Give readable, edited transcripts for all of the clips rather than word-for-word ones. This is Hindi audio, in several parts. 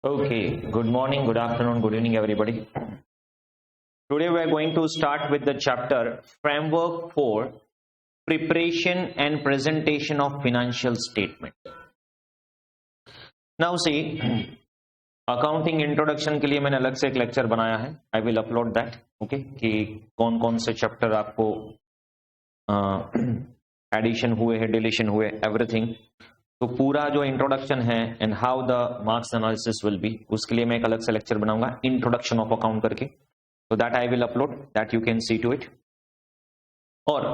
Okay, good morning, good afternoon, good evening, everybody. Today we are going to start with the chapter Framework for Preparation and Presentation of Financial Statement. Now see, accounting introduction के लिए मैंने अलग से एक लेक्चर बनाया है. आई विल अपलोड दैट. ओके, कि कौन कौन से चैप्टर आपको एडिशन हुए हैं, डिलीशन हुए, एवरीथिंग. तो पूरा जो इंट्रोडक्शन है and how the marks analysis will be, उसके लिए मैं एक अलग से लेक्चर बनाऊंगा इंट्रोडक्शन ऑफ अकाउंट करके. तो that I will upload, that you can see to it. और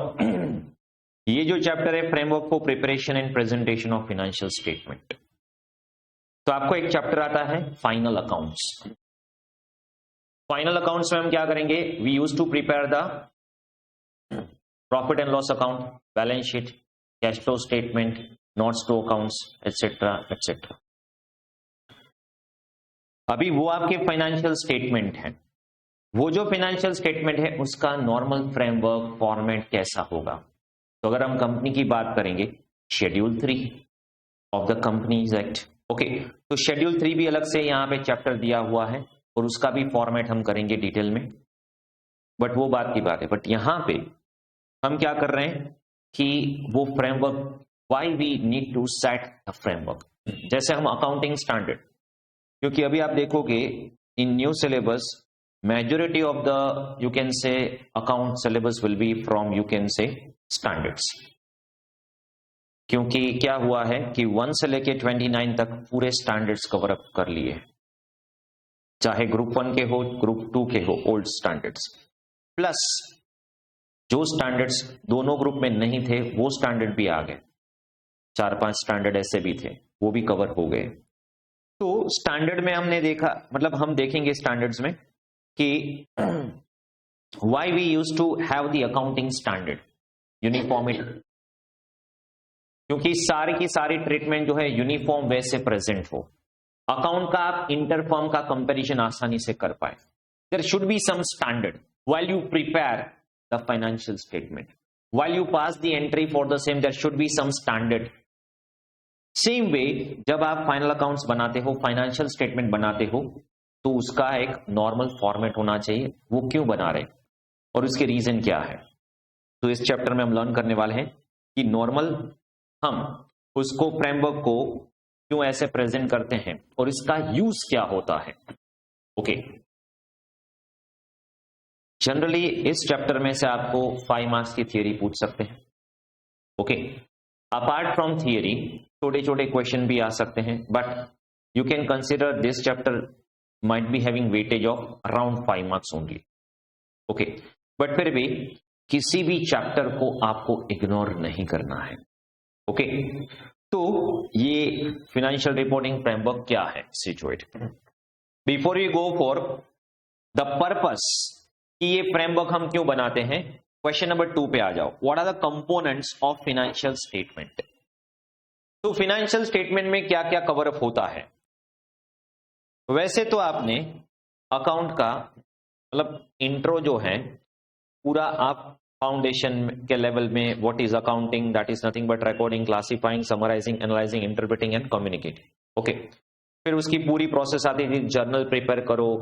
ये जो चैप्टर है framework for preparation and presentation of financial statement, तो आपको एक चैप्टर आता है फाइनल अकाउंट्स. फाइनल अकाउंट्स में हम क्या करेंगे? We use to prepare the profit and loss account, balance sheet, cash flow statement, notes to accounts, etcetera etcetera. अभी वो आपके फाइनेंशियल स्टेटमेंट है. वो जो फाइनेंशियल स्टेटमेंट है उसका नॉर्मल फ्रेमवर्क फॉर्मेट कैसा होगा? तो अगर हम कंपनी की बात करेंगे, schedule 3 of the companies act. Okay, तो शेड्यूल 3 भी अलग से यहाँ पे चैप्टर दिया हुआ है और उसका भी फॉर्मेट हम करेंगे डिटेल में, बट वो बात की बात है. बट यहाँ पे हम क्या कर रहे हैं कि वो framework, why we need to set the framework. जैसे हम अकाउंटिंग स्टैंडर्ड, क्योंकि अभी आप देखोगे in new syllabus majority of the you can say account syllabus will be from you can say standards. क्योंकि क्या हुआ है कि 1 से लेके 29 तक पूरे स्टैंडर्ड्स कवर अप कर लिए, चाहे ग्रुप 1 के हो, ग्रुप 2 के हो, ओल्ड स्टैंडर्ड्स, प्लस जो स्टैंडर्ड्स दोनों ग्रुप में नहीं थे वो स्टैंडर्ड भी आ गए. 4-5 स्टैंडर्ड ऐसे भी थे, वो भी कवर हो गए. तो स्टैंडर्ड में हमने देखा, मतलब हम देखेंगे स्टैंडर्ड्स में कि why we use to have the accounting standard uniformity, क्योंकि सारी की सारी ट्रीटमेंट जो है यूनिफॉर्म वे से प्रेजेंट हो, अकाउंट का आप इंटरफॉर्म का कंपैरिजन आसानी से कर पाए. There should be some standard while you prepare the financial statement, while you pass the entry for the same, there should be some standard. Same way जब आप फाइनल अकाउंट्स बनाते हो, फाइनेंशियल स्टेटमेंट बनाते हो, तो उसका एक नॉर्मल फॉर्मेट होना चाहिए. वो क्यों बना रहे और उसके रीजन क्या है, तो इस चैप्टर में हम लर्न करने वाले हैं कि नॉर्मल हम उसको फ्रेमवर्क को क्यों ऐसे प्रेजेंट करते हैं और इसका यूज क्या होता है. ओके, जनरली इस चैप्टर में से आपको 5 मार्क्स की थियरी पूछ सकते हैं. ओके, अपार्ट फ्रॉम थियरी छोटे छोटे क्वेश्चन भी आ सकते हैं, but you can consider this chapter might be having weightage of around 5 marks only. Okay, but फिर भी किसी भी चैप्टर को आपको इग्नोर नहीं करना है. ओके, तो ये फाइनेंशियल रिपोर्टिंग फ्रेमवर्क क्या है situate. Before you go for the purpose कि ये फ्रेमवर्क हम क्यों बनाते हैं, क्वेश्चन नंबर 2 पे आ जाओ. What are the components of financial statement. तो फाइनेंशियल स्टेटमेंट में क्या क्या कवर अप होता है. वैसे तो आपने अकाउंट का मतलब इंट्रो जो है पूरा आप फाउंडेशन के लेवल में, what is accounting, that is nothing but recording, classifying, summarising, analysing, interpreting and communicating. Okay, फिर उसकी पूरी प्रोसेस आती थी, जर्नल प्रिपेयर करो.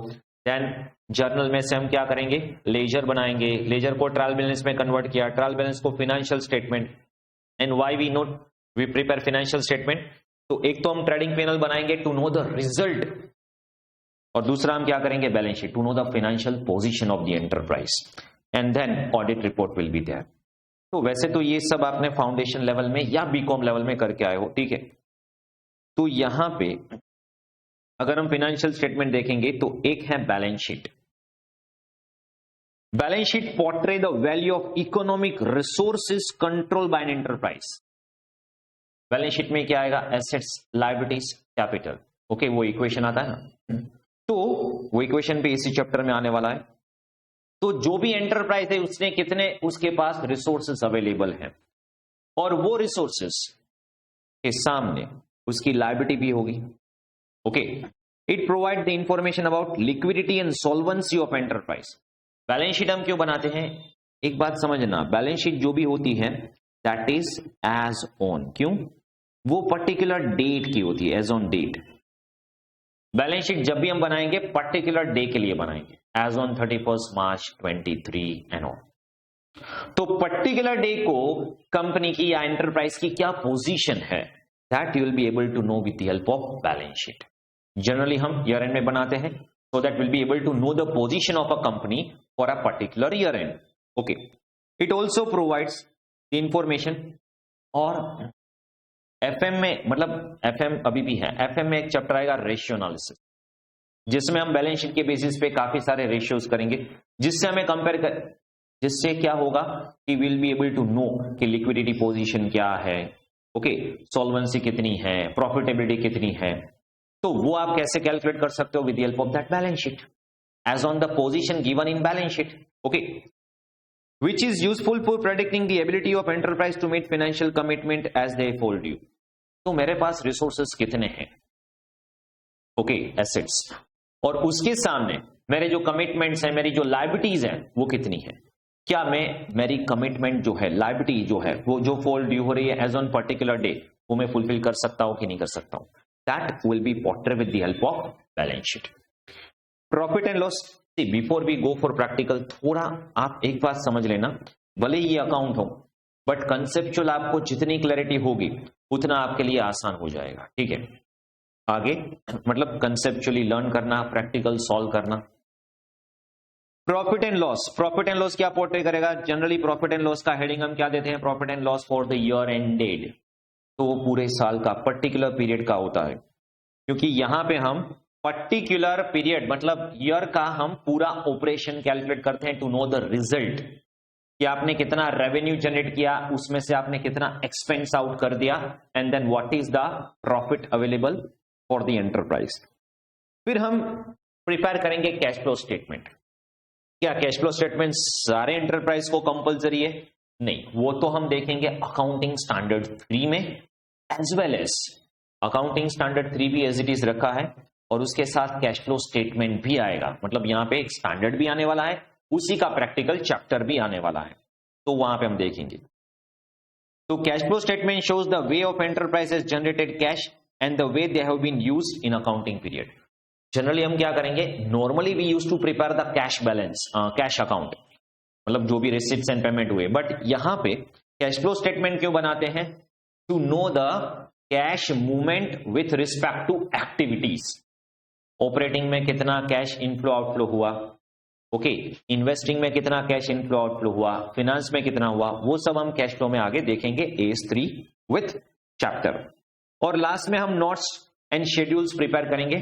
देन जर्नल में से हम क्या करेंगे, लेजर बनाएंगे, लेजर को ट्रायल बैलेंस में कन्वर्ट किया, ट्रायल बैलेंस को financial statement. And why we note we prepare financial statement, तो एक तो हम ट्रेडिंग पैनल बनाएंगे टू नो द रिजल्ट, और दूसरा हम क्या करेंगे, balance sheet to know the financial position of the enterprise, and then audit report will be there. तो वैसे तो ये सब आपने फाउंडेशन लेवल में या बीकॉम लेवल में करके आए हो, ठीक है. तो यहां पे अगर हम फाइनेंशियल स्टेटमेंट देखेंगे तो एक है balance sheet. Balance sheet portray the value of economic resources control by an enterprise. Balance sheet में क्या आएगा, एसेट्स, लायबिलिटीज, कैपिटल. ओके, वो इक्वेशन आता है ना, तो वो इक्वेशन पे इसी चैप्टर में आने वाला है. तो जो भी एंटरप्राइज है उसने कितने, उसके पास रिसोर्सेज अवेलेबल हैं, और वो रिसोर्सेज के सामने उसकी लायबिलिटी भी होगी. Okay, it provide the information about liquidity and solvency of enterprise. Balance sheet हम क्यों बनाते हैं, एक बात समझना, बैलेंस शीट जो भी होती है दैट इज एज ऑन. क्यों, वो पर्टिकुलर डेट की होती है, as on date. Balance sheet जब भी हम बनाएंगे पर्टिकुलर डे के लिए बनाएंगे, as on 31 March 23 and all. तो पर्टिकुलर डे को कंपनी की या एंटरप्राइज की क्या पोजीशन है, that you will be able to know with the help of balance sheet. Generally हम ईयर एंड में बनाते हैं, so that we'll be able to know the position of a company for a particular year end. Okay, it also provides the information। और FM में, मतलब FM अभी भी है, FM में एक चैप्टर आएगा रेशियो एनालिसिस, जिसमें हम बैलेंस शीट के बेसिस पे काफी सारे रेशियोज करेंगे, जिससे हमें कंपेयर कर, जिससे क्या होगा कि will be able to know कि लिक्विडिटी पोजीशन क्या है, ओके, सॉल्वेंसी कितनी है, प्रॉफिटेबिलिटी कितनी है। तो वो आप कैसे कैलकुलेट कर सकते हो, with the help of that balance sheet, as on the position given in balance sheet. Okay, which is useful for predicting the ability of enterprise to meet financial commitment as they fall due। तो मेरे पास रिसोर्सेस कितने हैं, ओके, एसेट्स, और उसके सामने मेरे जो कमिटमेंट्स हैं, मेरी जो लायबिलिटीज हैं वो कितनी है। क्या मैं मेरी कमिटमेंट जो है, लायबिलिटी जो है, वो जो फॉल ड्यू हो रही है एज ऑन पर्टिकुलर डे, वो मैं फुलफिल कर सकता हूं कि नहीं कर सकता हूं। That will be portrayed with the help of balance sheet। Profit and loss, see before we go for practical, थोड़ा आप एक बात समझ लेना, भले ये अकाउंट हो, बट कंसेप्चुअल आपको जितनी क्लैरिटी होगी उतना आपके लिए आसान हो जाएगा, ठीक है। आगे मतलब कंसेप्चुअली लर्न करना, प्रैक्टिकल सॉल्व करना। Profit and loss, profit and loss क्या पोर्ट्रे करेगा, जनरली प्रॉफिट एंड लॉस का हेडिंग हम क्या देते हैं, profit and loss for the year ended. तो वो पूरे साल का, पर्टिकुलर पीरियड का होता है, क्योंकि यहां पे हम पर्टिकुलर पीरियड मतलब ईयर का हम पूरा ऑपरेशन कैलकुलेट करते हैं टू नो द रिजल्ट, कि आपने कितना रेवेन्यू जनरेट किया, उसमें से आपने कितना एक्सपेंस आउट कर दिया, and then what is the profit available for the enterprise. फिर हम प्रिपेयर करेंगे कैश फ्लो स्टेटमेंट। क्या कैश फ्लो स्टेटमेंट सारे एंटरप्राइज को कंपलसरी है? नहीं, वो तो हम देखेंगे अकाउंटिंग स्टैंडर्ड 3 में, as well as accounting standard 3 भी एज इट इज रखा है, और उसके साथ कैश फ्लो स्टेटमेंट भी आएगा। मतलब यहां पे एक स्टैंडर्ड भी आने वाला है, उसी का प्रैक्टिकल चैप्टर भी आने वाला है, तो वहां पे हम देखेंगे। तो cash flow statement shows the way of enterprises generated cash and the way they have been used in accounting period. Generally हम क्या करेंगे, normally we used to prepare the cash balance, cash account, मतलब जो भी रिसिप्ट्स एंड पेमेंट हुए, बट यहां पे कैश फ्लो स्टेटमेंट क्यों बनाते हैं, to know the cash movement with respect to activities. Operating में कितना कैश इनफ्लो आउटफ्लो हुआ, ओके, इन्वेस्टिंग में कितना कैश इनफ्लो आउटफ्लो हुआ, फिनेंस में कितना हुआ, वो सब हम कैश फ्लो में आगे देखेंगे AS3 विथ चैप्टर। और लास्ट में हम नोट्स एंड शेड्यूल्स प्रिपेयर करेंगे।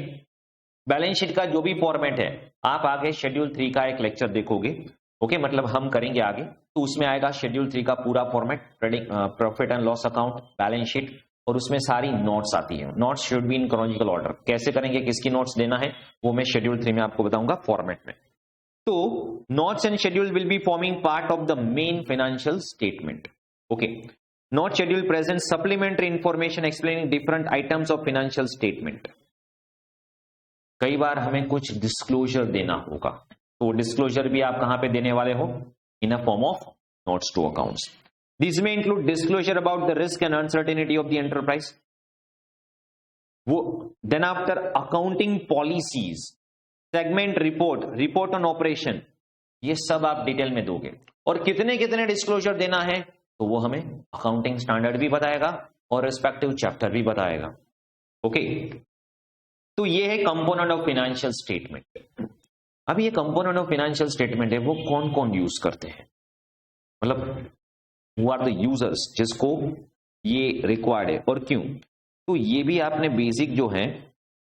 बैलेंस शीट का जो भी फॉर्मेट है, आप आगे शेड्यूल 3 का एक लेक्चर देखोगे, ओके, मतलब हम करेंगे आगे, तो उसमें आएगा शेड्यूल 3 का पूरा format, profit and loss account, balance sheet, और उसमें सारी नोट्स आती है। Notes should be in chronological order. कैसे करेंगे, किसकी नोट्स देना है, वो मैं शेड्यूल 3 में आपको बताऊंगा फॉर्मेट में। तो notes and schedule will be forming part of the main financial statement. Okay, note schedule present supplementary information explaining different items of financial statement. कई बार हमें कुछ डिस्क्लोजर देना होगा, तो डिस्क्लोजर भी आप कहां पे देने वाले हो, in a form of notes to accounts. This में include disclosure about the risk and uncertainty of the enterprise. वो then after accounting policies, segment report, report on operation, ये सब आप डिटेल में दोगे। और कितने कितने डिस्क्लोजर देना है, तो वो हमें अकाउंटिंग स्टैंडर्ड भी बताएगा और रिस्पेक्टिव चैप्टर भी बताएगा। ओके, तो ये है कंपोनेंट ऑफ फाइनेंशियल स्टेटमेंट। अब ये कंपोनेंट ऑफ फाइनेंशियल स्टेटमेंट है, वो कौन कौन यूज करते हैं, मतलब हु आर द यूजर्स जिसको ये रिक्वायर्ड है और क्यों। तो ये भी आपने बेसिक जो है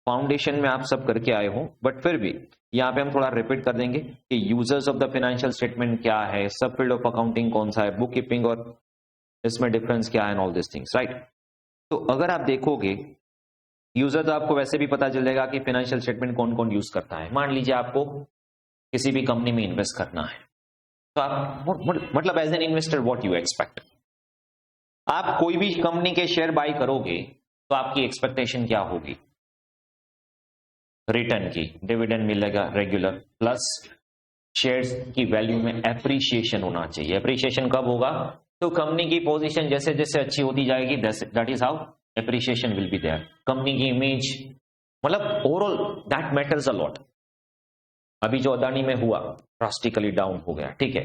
फाउंडेशन में आप सब करके आए हो, बट फिर भी यहाँ पे हम थोड़ा रिपीट कर देंगे कि users of the financial statement क्या है, सब फील्ड ऑफ अकाउंटिंग कौन सा है, बुक कीपिंग और इसमें डिफरेंस क्या है, and all this things, right. तो अगर आप देखोगे यूजर, तो आपको वैसे भी पता चल जाएगा कि फाइनेंशियल स्टेटमेंट कौन कौन यूज करता है। मान लीजिए आपको किसी भी कंपनी में इन्वेस्ट करना है, तो आप मतलब as an investor what you expect, आप कोई भी कंपनी के शेयर बाय करोगे तो आपकी एक्सपेक्टेशन क्या होगी, रिटर्न की, डिविडेंड मिलेगा रेगुलर, प्लस शेयर्स की वैल्यू में एप्रिसिएशन होना चाहिए। एप्रिसिएशन कब होगा, तो कंपनी की पोजीशन जैसे जैसे अच्छी होती जाएगी, that is how appreciation will be there. Company की इमेज मतलब overall that matters a lot. अभी जो अदानी में हुआ ड्रास्टिकली डाउन हो गया, ठीक है,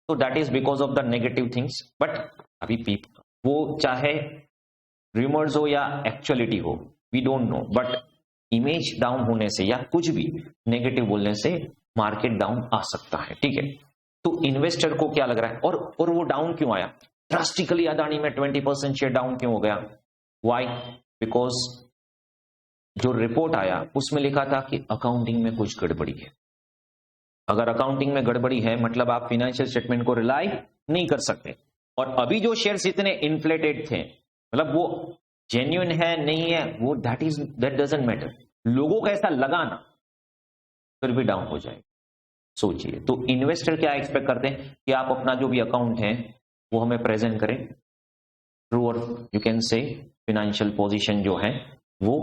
तो that is because of the negative things. But अभी वो चाहे रूमर्स हो या एक्चुअलिटी हो, we don't know, but image down होने से या कुछ भी नेगेटिव बोलने से मार्केट डाउन आ सकता है, ठीक है। तो इन्वेस्टर को क्या लग रहा है, और वो डाउन क्यों आया ड्रास्टिकली, अदानी में 20% शेयर डाउन क्यों हो गया? व्हाई? बिकॉज जो रिपोर्ट आया उसमें लिखा था कि अकाउंटिंग में कुछ गड़बड़ी है। अगर अकाउंटिंग में गड़बड़ी है मतलब आप फाइनेंशियल स्टेटमेंट को रिलाई नहीं कर सकते। और अभी जो शेयर्स इतने इन्फ्लेटेड थे, मतलब वो जेन्युइन है नहीं है, वो दैट डजंट मैटर, लोगों को ऐसा लगाना फिर भी डाउन हो जाए। सोचिए, तो इन्वेस्टर क्या एक्सपेक्ट करते हैं कि आप अपना जो भी अकाउंट है वो हमें प्रेजेंट करें ट्रू, और यू कैन से फाइनेंशियल पोजीशन जो है वो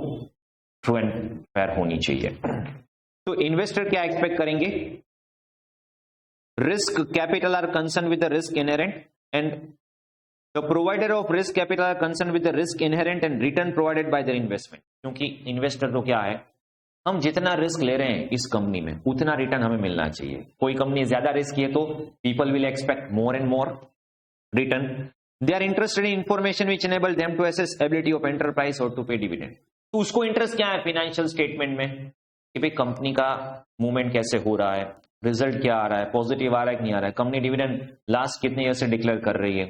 ट्रू एंड फेयर होनी चाहिए। तो इन्वेस्टर क्या एक्सपेक्ट करेंगे? Risk capital R concern with the risk inherent and the provider of risk capital R concern with the risk inherent and return provided by their investment. क्योंकि इन्वेस्टर तो क्या है, हम जितना रिस्क ले रहे हैं इस कंपनी में उतना रिटर्न हमें मिलना चाहिए। कोई कंपनी ज्यादा रिस्क है तो people will expect more and more return. They are interested in information which enable them to assess ability of enterprise और टू पे डिविडेंड। तो उसको इंटरेस्ट क्या है फाइनेंशियल स्टेटमेंट में कि भाई कंपनी का मूवमेंट कैसे हो रहा है, रिजल्ट क्या आ रहा है, पॉजिटिव आ रहा है कि नहीं आ रहा है, कंपनी डिविडेंड लास्ट कितने ईयर से डिक्लेयर कर रही है,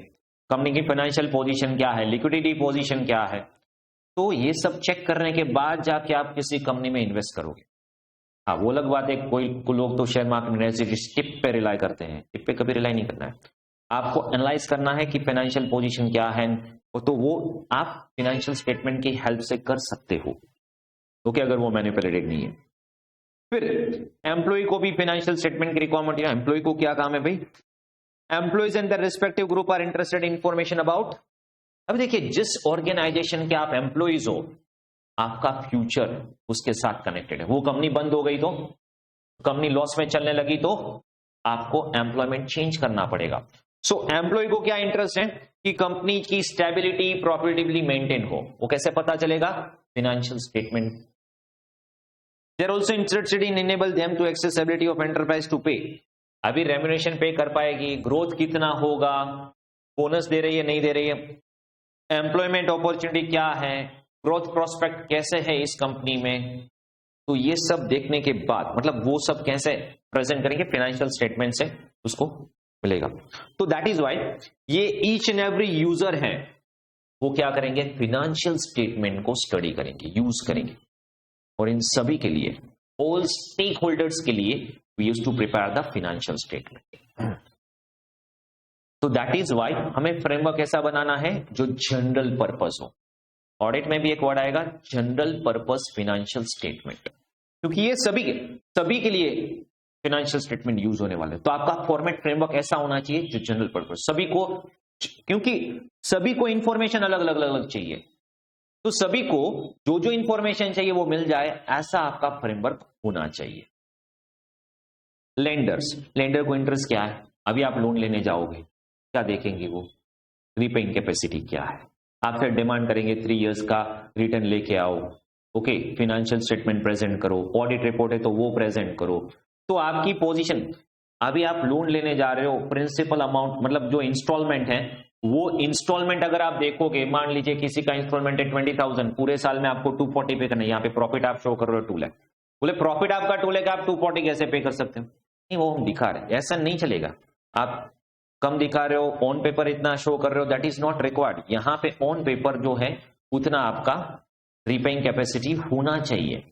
कंपनी की फाइनेंशियल पोजीशन क्या है, लिक्विडिटी पोजीशन क्या है। तो ये सब चेक करने के बाद जाके आप किसी कंपनी में इन्वेस्ट करोगे। हाँ, वो अलग बात है, कोई लोग तो शेयर मार्केट में टिप पे रिलाई करते हैं, टिप पे कभी रिलाई नहीं करना है। आपको एनालाइज करना है कि फाइनेंशियल पोजीशन क्या है, तो वो आप फाइनेंशियल स्टेटमेंट की हेल्प से कर सकते हो, ओके, अगर वो मैनिपुलेटेड नहीं है। फिर एम्प्लॉय को भी फाइनेंशियल स्टेटमेंट की रिक्वायरमेंट है। एम्प्लॉय को क्या काम है भाई? Employees and the respective group are interested in information about. अब देखिए, जिस ऑर्गेनाइजेशन के आप एम्प्लॉइज हो, आपका फ्यूचर उसके साथ कनेक्टेड है। वो कंपनी बंद हो गई तो, कंपनी लॉस में चलने लगी तो आपको एम्प्लॉयमेंट चेंज करना पड़ेगा। सो एम्प्लॉय को क्या इंटरेस्ट है कि कंपनी की स्टेबिलिटी प्रॉफिटेबिलिटी मेंटेन हो। वो कैसे पता चलेगा? Financial statement. They are also interested in enable them to accessibility of enterprise to pay. अभी रेम्यूनरेशन पे कर पाएगी, ग्रोथ कितना होगा, बोनस दे रही है नहीं दे रही है, एम्प्लॉयमेंट अपॉर्चुनिटी क्या है, ग्रोथ प्रोस्पेक्ट कैसे है इस कंपनी में। तो ये सब देखने के बाद मतलब वो सब कैसे प्रेजेंट करेंगे फाइनेंशियल स्टेटमेंट से उसको मिलेगा। तो दैट इज व्हाई ये ईच एंड एवरी यूजर है वो क्या करेंगे? फाइनेंशियल स्टेटमेंट को स्टडी करेंगे, यूज करेंगे। और इन सभी के लिए, ऑल स्टेक होल्डर्स के लिए we use to prepare the financial statement. तो दैट इज व्हाई हमें फ्रेमवर्क ऐसा बनाना है जो जनरल पर्पस हो। ऑडिट में भी एक वर्ड आएगा, जनरल पर्पस फाइनेंशियल स्टेटमेंट, क्योंकि ये सभी के लिए फाइनेंशियल स्टेटमेंट यूज होने वाले। तो आपका फॉर्मेट फ्रेमवर्क ऐसा होना चाहिए जो जनरल पर्पस सभी को, क्योंकि सभी को इंफॉर्मेशन अलग अलग चाहिए, तो सभी को जो जो इंफॉर्मेशन चाहिए वो मिल जाए, ऐसा आपका फ्रेमवर्क होना चाहिए। लेंडर को इंटरेस्ट क्या है? अभी आप लोन लेने जाओगे, क्या देखेंगे? वो रीपेइंग कैपेसिटी क्या है, आपसे डिमांड करेंगे 3 इयर्स का रिटर्न लेके आओ, ओके, फाइनेंशियल स्टेटमेंट प्रेजेंट करो, ऑडिट रिपोर्ट है तो वो प्रेजेंट करो। तो आपकी पोजीशन, अभी आप लोन लेने जा रहे हो, प्रिंसिपल अमाउंट मतलब जो इंस्टॉलमेंट है, वो इंस्टॉलमेंट अगर आप देखोगे, मान लीजिए किसी का इंस्टॉलमेंट है 20,000, पूरे साल में आपको 240 पे करना है। यहाँ पे प्रॉफिट आप शो कर रहे हो 2 लाख, बोले प्रॉफिट आपका 2 लाख, आप 240 कैसे पे कर सकते हो? नहीं, वो हम दिखा रहे हैं, ऐसा नहीं चलेगा। आप कम दिखा रहे हो, ऑन पेपर इतना शो कर रहे हो, दैट इज नॉट रिक्वायर्ड। यहाँ पे ऑन पेपर जो है उतना आपका रीपेइंग कैपेसिटी होना चाहिए,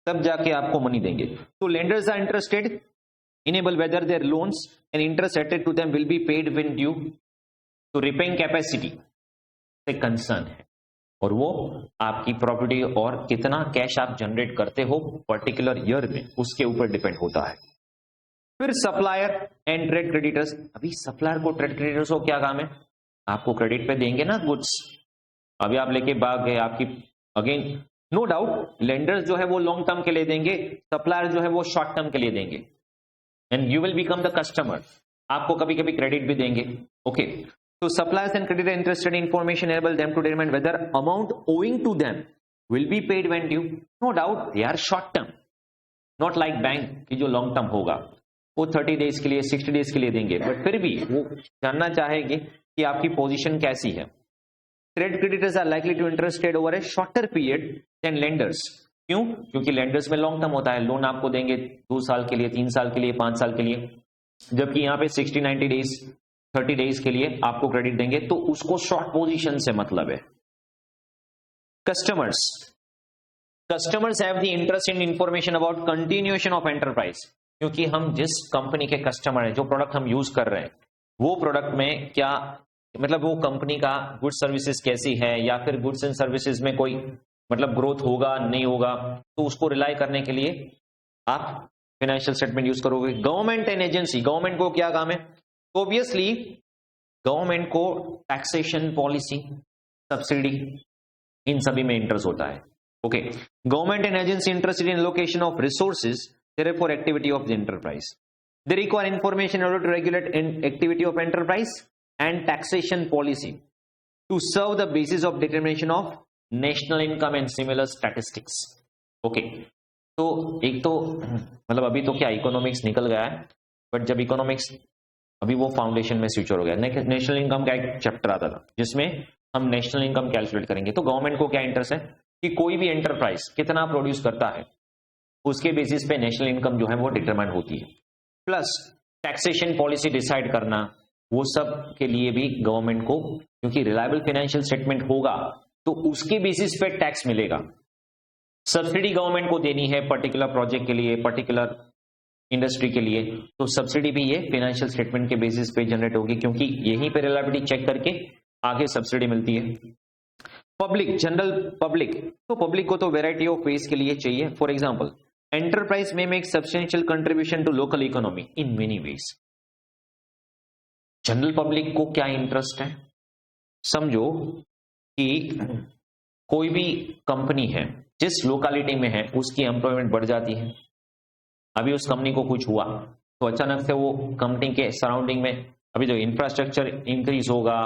तब जाके आपको मनी देंगे। तो lenders are interested enable whether their loans and interest added to them will be paid when due. तो रीपेइंग कैपेसिटी से कंसर्न है, और वो आपकी प्रॉपर्टी और कितना कैश आप जनरेट करते हो पर्टिकुलर ईयर में, उसके ऊपर डिपेंड होता है। फिर सप्लायर एंड ट्रेड क्रेडिटर्स। अभी सप्लायर को, ट्रेड क्रेडिटर्स को क्या काम है? आपको क्रेडिट पे देंगे ना गुड्स, अभी आप लेके भाग गए, आपकी अगेन नो डाउट लेंडर्स जो है वो लॉन्ग टर्म के लिए देंगे, सप्लायर जो है वो शॉर्ट टर्म के लिए देंगे, and you will become the customer. आपको कभी कभी क्रेडिट भी देंगे, ओके। तो suppliers and creditor interested in information enable them to determine whether amount owing to them will be paid when due. No doubt they are short term, not like bank की जो लॉन्ग टर्म होगा वो 30 डेज के लिए 60 डेज के लिए देंगे, बट फिर भी वो जानना चाहेंगे कि आपकी पोजीशन कैसी है. Trade creditors are likely to interested over a shorter period than lenders. क्यों? क्योंकि लेंडर्स में लॉन्ग टर्म होता है, लोन आपको देंगे 2 साल के लिए, 3 साल के लिए, 5 साल के लिए, जबकि यहाँ पे 60-90 डेज 30 डेज के लिए आपको क्रेडिट देंगे, तो उसको शॉर्ट पोजीशन से मतलब है. Customers have the interest in information about continuation of enterprise. क्योंकि हम जिस कंपनी के कस्टमर है, जो प्रोडक्ट हम यूज कर रहे हैं, वो प्रोडक्ट में क्या मतलब वो कंपनी का गुड्स सर्विसेज कैसी है, या फिर गुड्स एंड सर्विसेज में कोई मतलब ग्रोथ होगा नहीं होगा, तो उसको रिलाई करने के लिए आप फाइनेंशियल स्टेटमेंट यूज करोगे. गवर्नमेंट एंड एजेंसी, गवर्नमेंट को क्या काम है? ऑब्वियसली गवर्नमेंट को टैक्सेशन पॉलिसी, सब्सिडी, इन सभी में इंटरेस्ट होता है. Okay, government and agency interested in location of resources, therefore activity of the enterprise. They require information in order to regulate activity of enterprise and taxation policy to serve the basis of determination of national income and similar statistics. Okay, तो एक तो मतलब अभी तो क्या इकोनॉमिक्स निकल गया है, बट जब इकोनॉमिक्स अभी वो फाउंडेशन में स्विच हो गया. नेशनल इनकम का एक चैप्टर आता था जिसमें हम नेशनल इनकम कैलकुलेट करेंगे. तो गवर्नमेंट को क्या इंटरेस्ट है कि कोई भी एंटरप्राइज कितना प्रोड्यूस करता है, उसके बेसिस पे नेशनल इनकम जो है वो डिटरमाइन होती है. प्लस टैक्सेशन पॉलिसी डिसाइड करना, वो सब के लिए भी गवर्नमेंट को, क्योंकि रिलायबल फाइनेंशियल स्टेटमेंट होगा तो उसके बेसिस पे टैक्स मिलेगा. सब्सिडी गवर्नमेंट को देनी है पर्टिकुलर प्रोजेक्ट के लिए, पर्टिकुलर इंडस्ट्री के लिए, तो सब्सिडी भी ये फाइनेंशियल स्टेटमेंट के बेसिस पे जनरेट होगी, क्योंकि यहीं पे रिलायबिलिटी चेक करके आगे सब्सिडी मिलती है. पब्लिक, जनरल पब्लिक, तो पब्लिक को तो वेराइटी ऑफ वेज के लिए चाहिए. For example, enterprise may make substantial contribution to local economy in many ways. General public को क्या इंटरेस्ट है? समझो कि कोई भी कंपनी है, जिस लोकेलिटी में है उसकी एम्प्लॉयमेंट बढ़ जाती है. अभी उस कंपनी को कुछ हुआ तो अचानक से वो कंपनी के सराउंडिंग में अभी जो इंफ्रास्ट्रक्चर इंक्रीज होगा,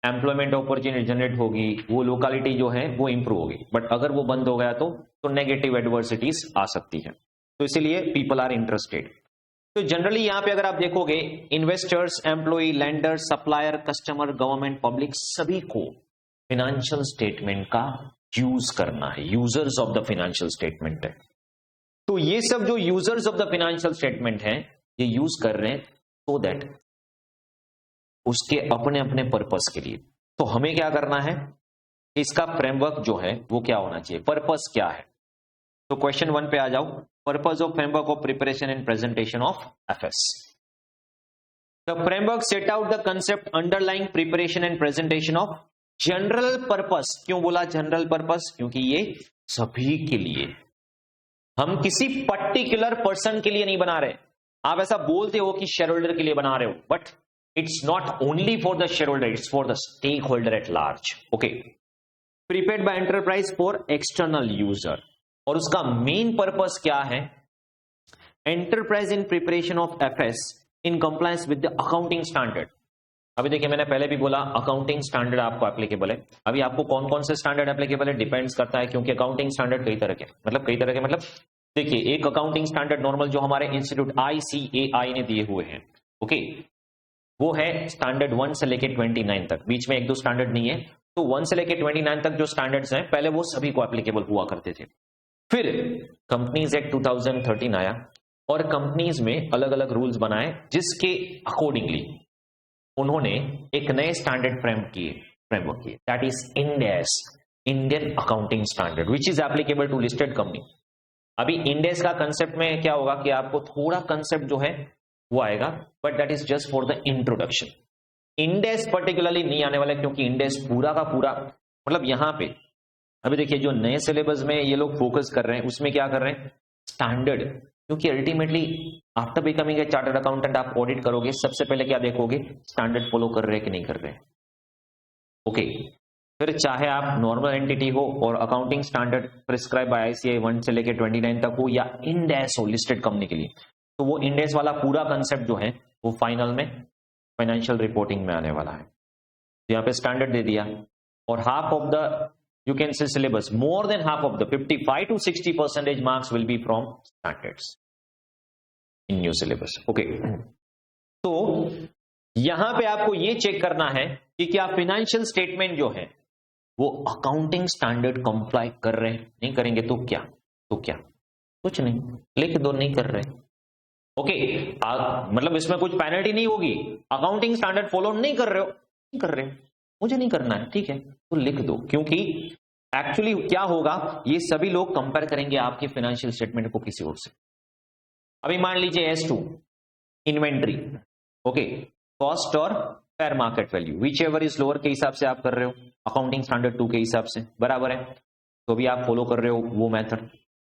एम्प्लॉयमेंट अपॉर्चुनिटी जनरेट होगी, वो लोकेलिटी जो है वो इंप्रूव होगी. बट अगर वो बंद हो गया तो नेगेटिव एडवर्सिटीज आ सकती है. तो इसीलिए पीपल आर इंटरेस्टेड. तो जनरली यहां पे अगर आप देखोगे, investors, employee, lender, supplier, customer, government, public, सभी को फाइनेंशियल स्टेटमेंट का यूज करना है. Users of the financial statement है. तो ये सब जो users of the financial statement है, ये यूज कर रहे हैं सो दैट उसके अपने अपने पर्पस के लिए. तो हमें क्या करना है, इसका फ्रेमवर्क जो है वो क्या होना चाहिए, पर्पस क्या है. तो क्वेश्चन 1 पे आ जाओ. Purpose of framework of preparation and presentation of FS. The framework set out the concept underlying preparation and presentation of general purpose. क्यों बोला जनरल पर्पस? क्योंकि ये सभी के लिए, हम किसी पर्टिकुलर पर्सन के लिए नहीं बना रहे. आप ऐसा बोलते हो कि शेयर होल्डर के लिए बना रहे हो, but it's not only for the shareholder, it's for the stakeholder at large. Okay, prepared by enterprise for external user. और उसका मेन पर्पस क्या है? Enterprise in preparation of FS in compliance with the accounting standard. अभी देखिए मैंने पहले भी बोला अकाउंटिंग स्टैंडर्ड आपको एप्लीकेबल है. अभी आपको कौन कौन से स्टैंडर्ड एप्लीकेबल है डिपेंड्स करता है, क्योंकि अकाउंटिंग स्टैंडर्ड कई तरह के मतलब देखिए, एक अकाउंटिंग स्टैंडर्ड नॉर्मल जो हमारे इंस्टीट्यूट ICAI ने दिए हुए हैं, ओके, वो है स्टैंडर्ड 1 से लेके 29 तक. बीच में 1-2 स्टैंडर्ड नहीं है. तो 1 से लेके 29 तक जो स्टैंडर्ड्स हैं पहले वो सभी को एप्लीकेबल हुआ करते थे. फिर कंपनीज एक्ट 2013 आया और कंपनीज में अलग अलग रूल्स बनाए, जिसके अकॉर्डिंगली उन्होंने एक नए स्टैंडर्ड फ्रेमवर्क किए. That is Ind AS, Indian accounting standard, which is applicable to listed company. अभी इंडेस का कंसेप्ट में क्या होगा कि आपको थोड़ा कंसेप्ट जो है वो आएगा, but that is just for the introduction. Ind AS particularly नहीं आने वाला, क्योंकि इंडेस पूरा का पूरा मतलब यहां पे अभी देखिए जो नए सिलेबस में ये लोग फोकस कर रहे हैं उसमें क्या कर रहे हैं, स्टैंडर्ड. क्योंकि ultimately after becoming a chartered accountant आप ऑडिट करोगे, सबसे पहले क्या देखोगे, स्टैंडर्ड फॉलो कर रहे हैं कि नहीं कर रहे हैं. ओके, फिर चाहे आप नॉर्मल एंटिटी हो और accounting standard prescribe by ICAI 1 से लेके 29 तक हो, या इंडेस हो लिस्टेड कंपनी के लिए, तो वो इंडेस वाला पूरा कंसेप्ट जो है वो फाइनल में फाइनेंशियल रिपोर्टिंग में आने वाला है. यहाँ पे स्टैंडर्ड दे दिया और half of the you can say syllabus, more than half of the 55 to 60% marks will be from standards in new syllabus. Okay. तो यहां पे आपको ये चेक करना है कि क्या फिनेंशियल स्टेटमेंट जो है वो अकाउंटिंग स्टैंडर्ड कंप्लाई कर रहे हैं, नहीं करेंगे तो क्या कुछ नहीं, लिख दो नहीं कर रहे. ओके, मतलब इसमें कुछ पेनल्टी नहीं होगी. अकाउंटिंग स्टैंडर्ड फॉलो नहीं कर रहे, मुझे नहीं करना है, ठीक है, तो लिख दो. क्योंकि एक्चुअली क्या होगा, ये सभी लोग कंपेयर करेंगे आपके फाइनेंशियल स्टेटमेंट को किसी और से. अभी मान लीजिए S2 इन्वेंट्री, ओके, कॉस्ट और fair market value which ever is lower के हिसाब से आप कर रहे हो, अकाउंटिंग स्टैंडर्ड 2 के हिसाब से, बराबर है. तो भी आप फॉलो कर रहे हो वो मेथड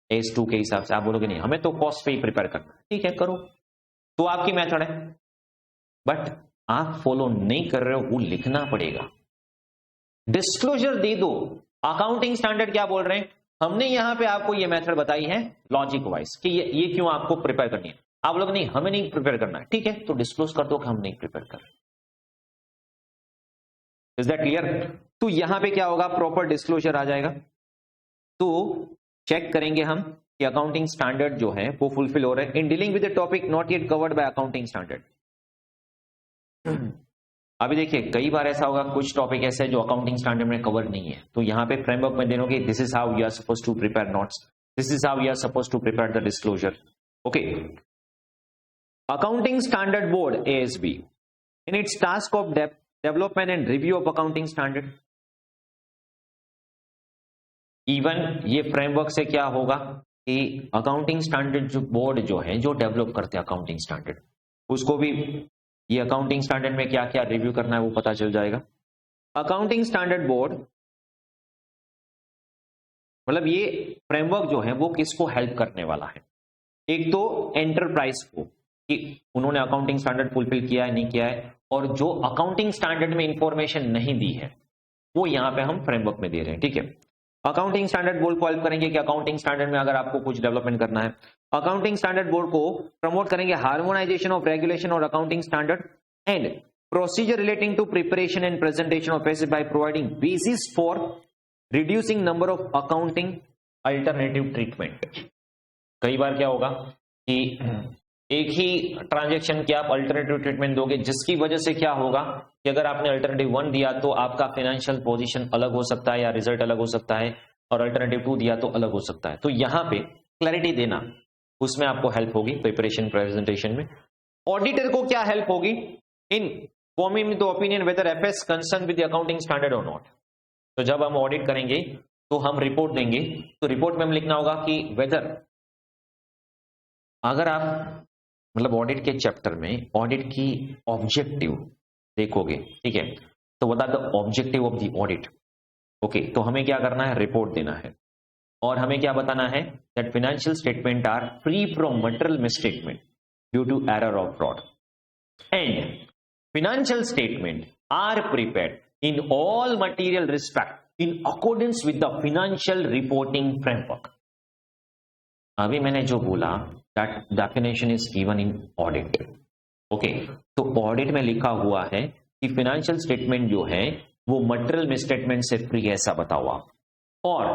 S2 के हिसाब से. आप बोलोगे नहीं हमें तो कॉस्ट पे ही प्रिपेयर करना है, ठीक है करो, तो आपकी मेथड है. बट आप फॉलो नहीं कर रहे हो, वो लिखना पड़ेगा. डिस्क्लोजर दे दो. अकाउंटिंग स्टैंडर्ड क्या बोल रहे हैं, हमने यहां पे आपको ये मेथड बताई है लॉजिक वाइज कि ये क्यों आपको प्रिपेयर करनी है. आप लोग नहीं, हमें नहीं प्रिपेयर करना है, ठीक है, तो डिस्क्लोज कर दो कि हम नहीं प्रिपेयर कर रहे. Is that clear? तो यहां पे क्या होगा, प्रॉपर डिस्क्लोजर आ जाएगा. तो चेक करेंगे हम कि अकाउंटिंग स्टैंडर्ड जो है वो फुलफिल हो रहे हैं in dealing with the topic not yet covered by accounting standard. अभी देखिए कई बार ऐसा होगा, कुछ टॉपिक ऐसे है जो अकाउंटिंग स्टैंडर्ड में कवर नहीं है, तो यहां पे फ्रेमवर्क में देनोगे this is how you are supposed to prepare notes, this is how you are supposed to prepare the disclosure. Okay, accounting standard board ASB in its task of development and review of accounting standard. Even ये फ्रेमवर्क से क्या होगा कि अकाउंटिंग स्टैंडर्ड जो बोर्ड जो है जो डेवलप करते हैं अकाउंटिंग स्टैंडर्ड, उसको भी ये अकाउंटिंग स्टैंडर्ड में क्या क्या रिव्यू करना है वो पता चल जाएगा. अकाउंटिंग स्टैंडर्ड बोर्ड मतलब ये फ्रेमवर्क जो है वो किसको हेल्प करने वाला है, एक तो एंटरप्राइज को कि उन्होंने अकाउंटिंग स्टैंडर्ड फुलफिल किया है नहीं किया है, और जो अकाउंटिंग स्टैंडर्ड में इंफॉर्मेशन नहीं दी है वो यहां पे हम फ्रेमवर्क में दे रहे हैं, ठीक है. अकाउंटिंग स्टैंडर्ड बोर्ड को हेल्प करेंगे कि अकाउंटिंग स्टैंडर्ड में अगर आपको कुछ डेवलपमेंट करना है. अकाउंटिंग स्टैंडर्ड बोर्ड को प्रमोट करेंगे हार्मोनाइजेशन ऑफ रेगुलेशन और accounting standard and procedure relating to preparation and presentation of passage by providing basis for reducing number of accounting alternative treatment. कई बार क्या होगा कि एक ही ट्रांजैक्शन के आप अल्टरनेटिव ट्रीटमेंट दोगे, जिसकी वजह से क्या होगा कि अगर आपने अल्टरनेटिव 1 दिया तो आपका फाइनेंशियल पोजीशन अलग हो सकता है या रिजल्ट अलग हो सकता है, और अल्टरनेटिव 2 दिया तो अलग हो सकता है. तो यहां पे क्लैरिटी देना उसमें आपको हेल्प होगी प्रिपरेशन प्रेजेंटेशन में. ऑडिटर को क्या हेल्प होगी in forming the opinion whether FS concern with the accounting standard और नॉट. तो जब हम ऑडिट करेंगे तो हम रिपोर्ट देंगे, तो रिपोर्ट में हम लिखना होगा कि वेदर, अगर आप मतलब ऑडिट के चैप्टर में ऑडिट की ऑब्जेक्टिव देखोगे, ठीक है, तो what are the objective of the audit. Okay, तो हमें क्या करना है, रिपोर्ट देना है, और हमें क्या बताना है that financial statement are free from material misstatement due to error और fraud and financial statement are prepared in all material respect in accordance with the financial reporting framework. अभी मैंने जो बोला that definition is given in audit. Okay, तो ऑडिट में लिखा हुआ है कि फाइनेंशियल स्टेटमेंट जो है वो मटेरियल मिसस्टेटमेंट से फ्री है, ऐसा बताओ आप. और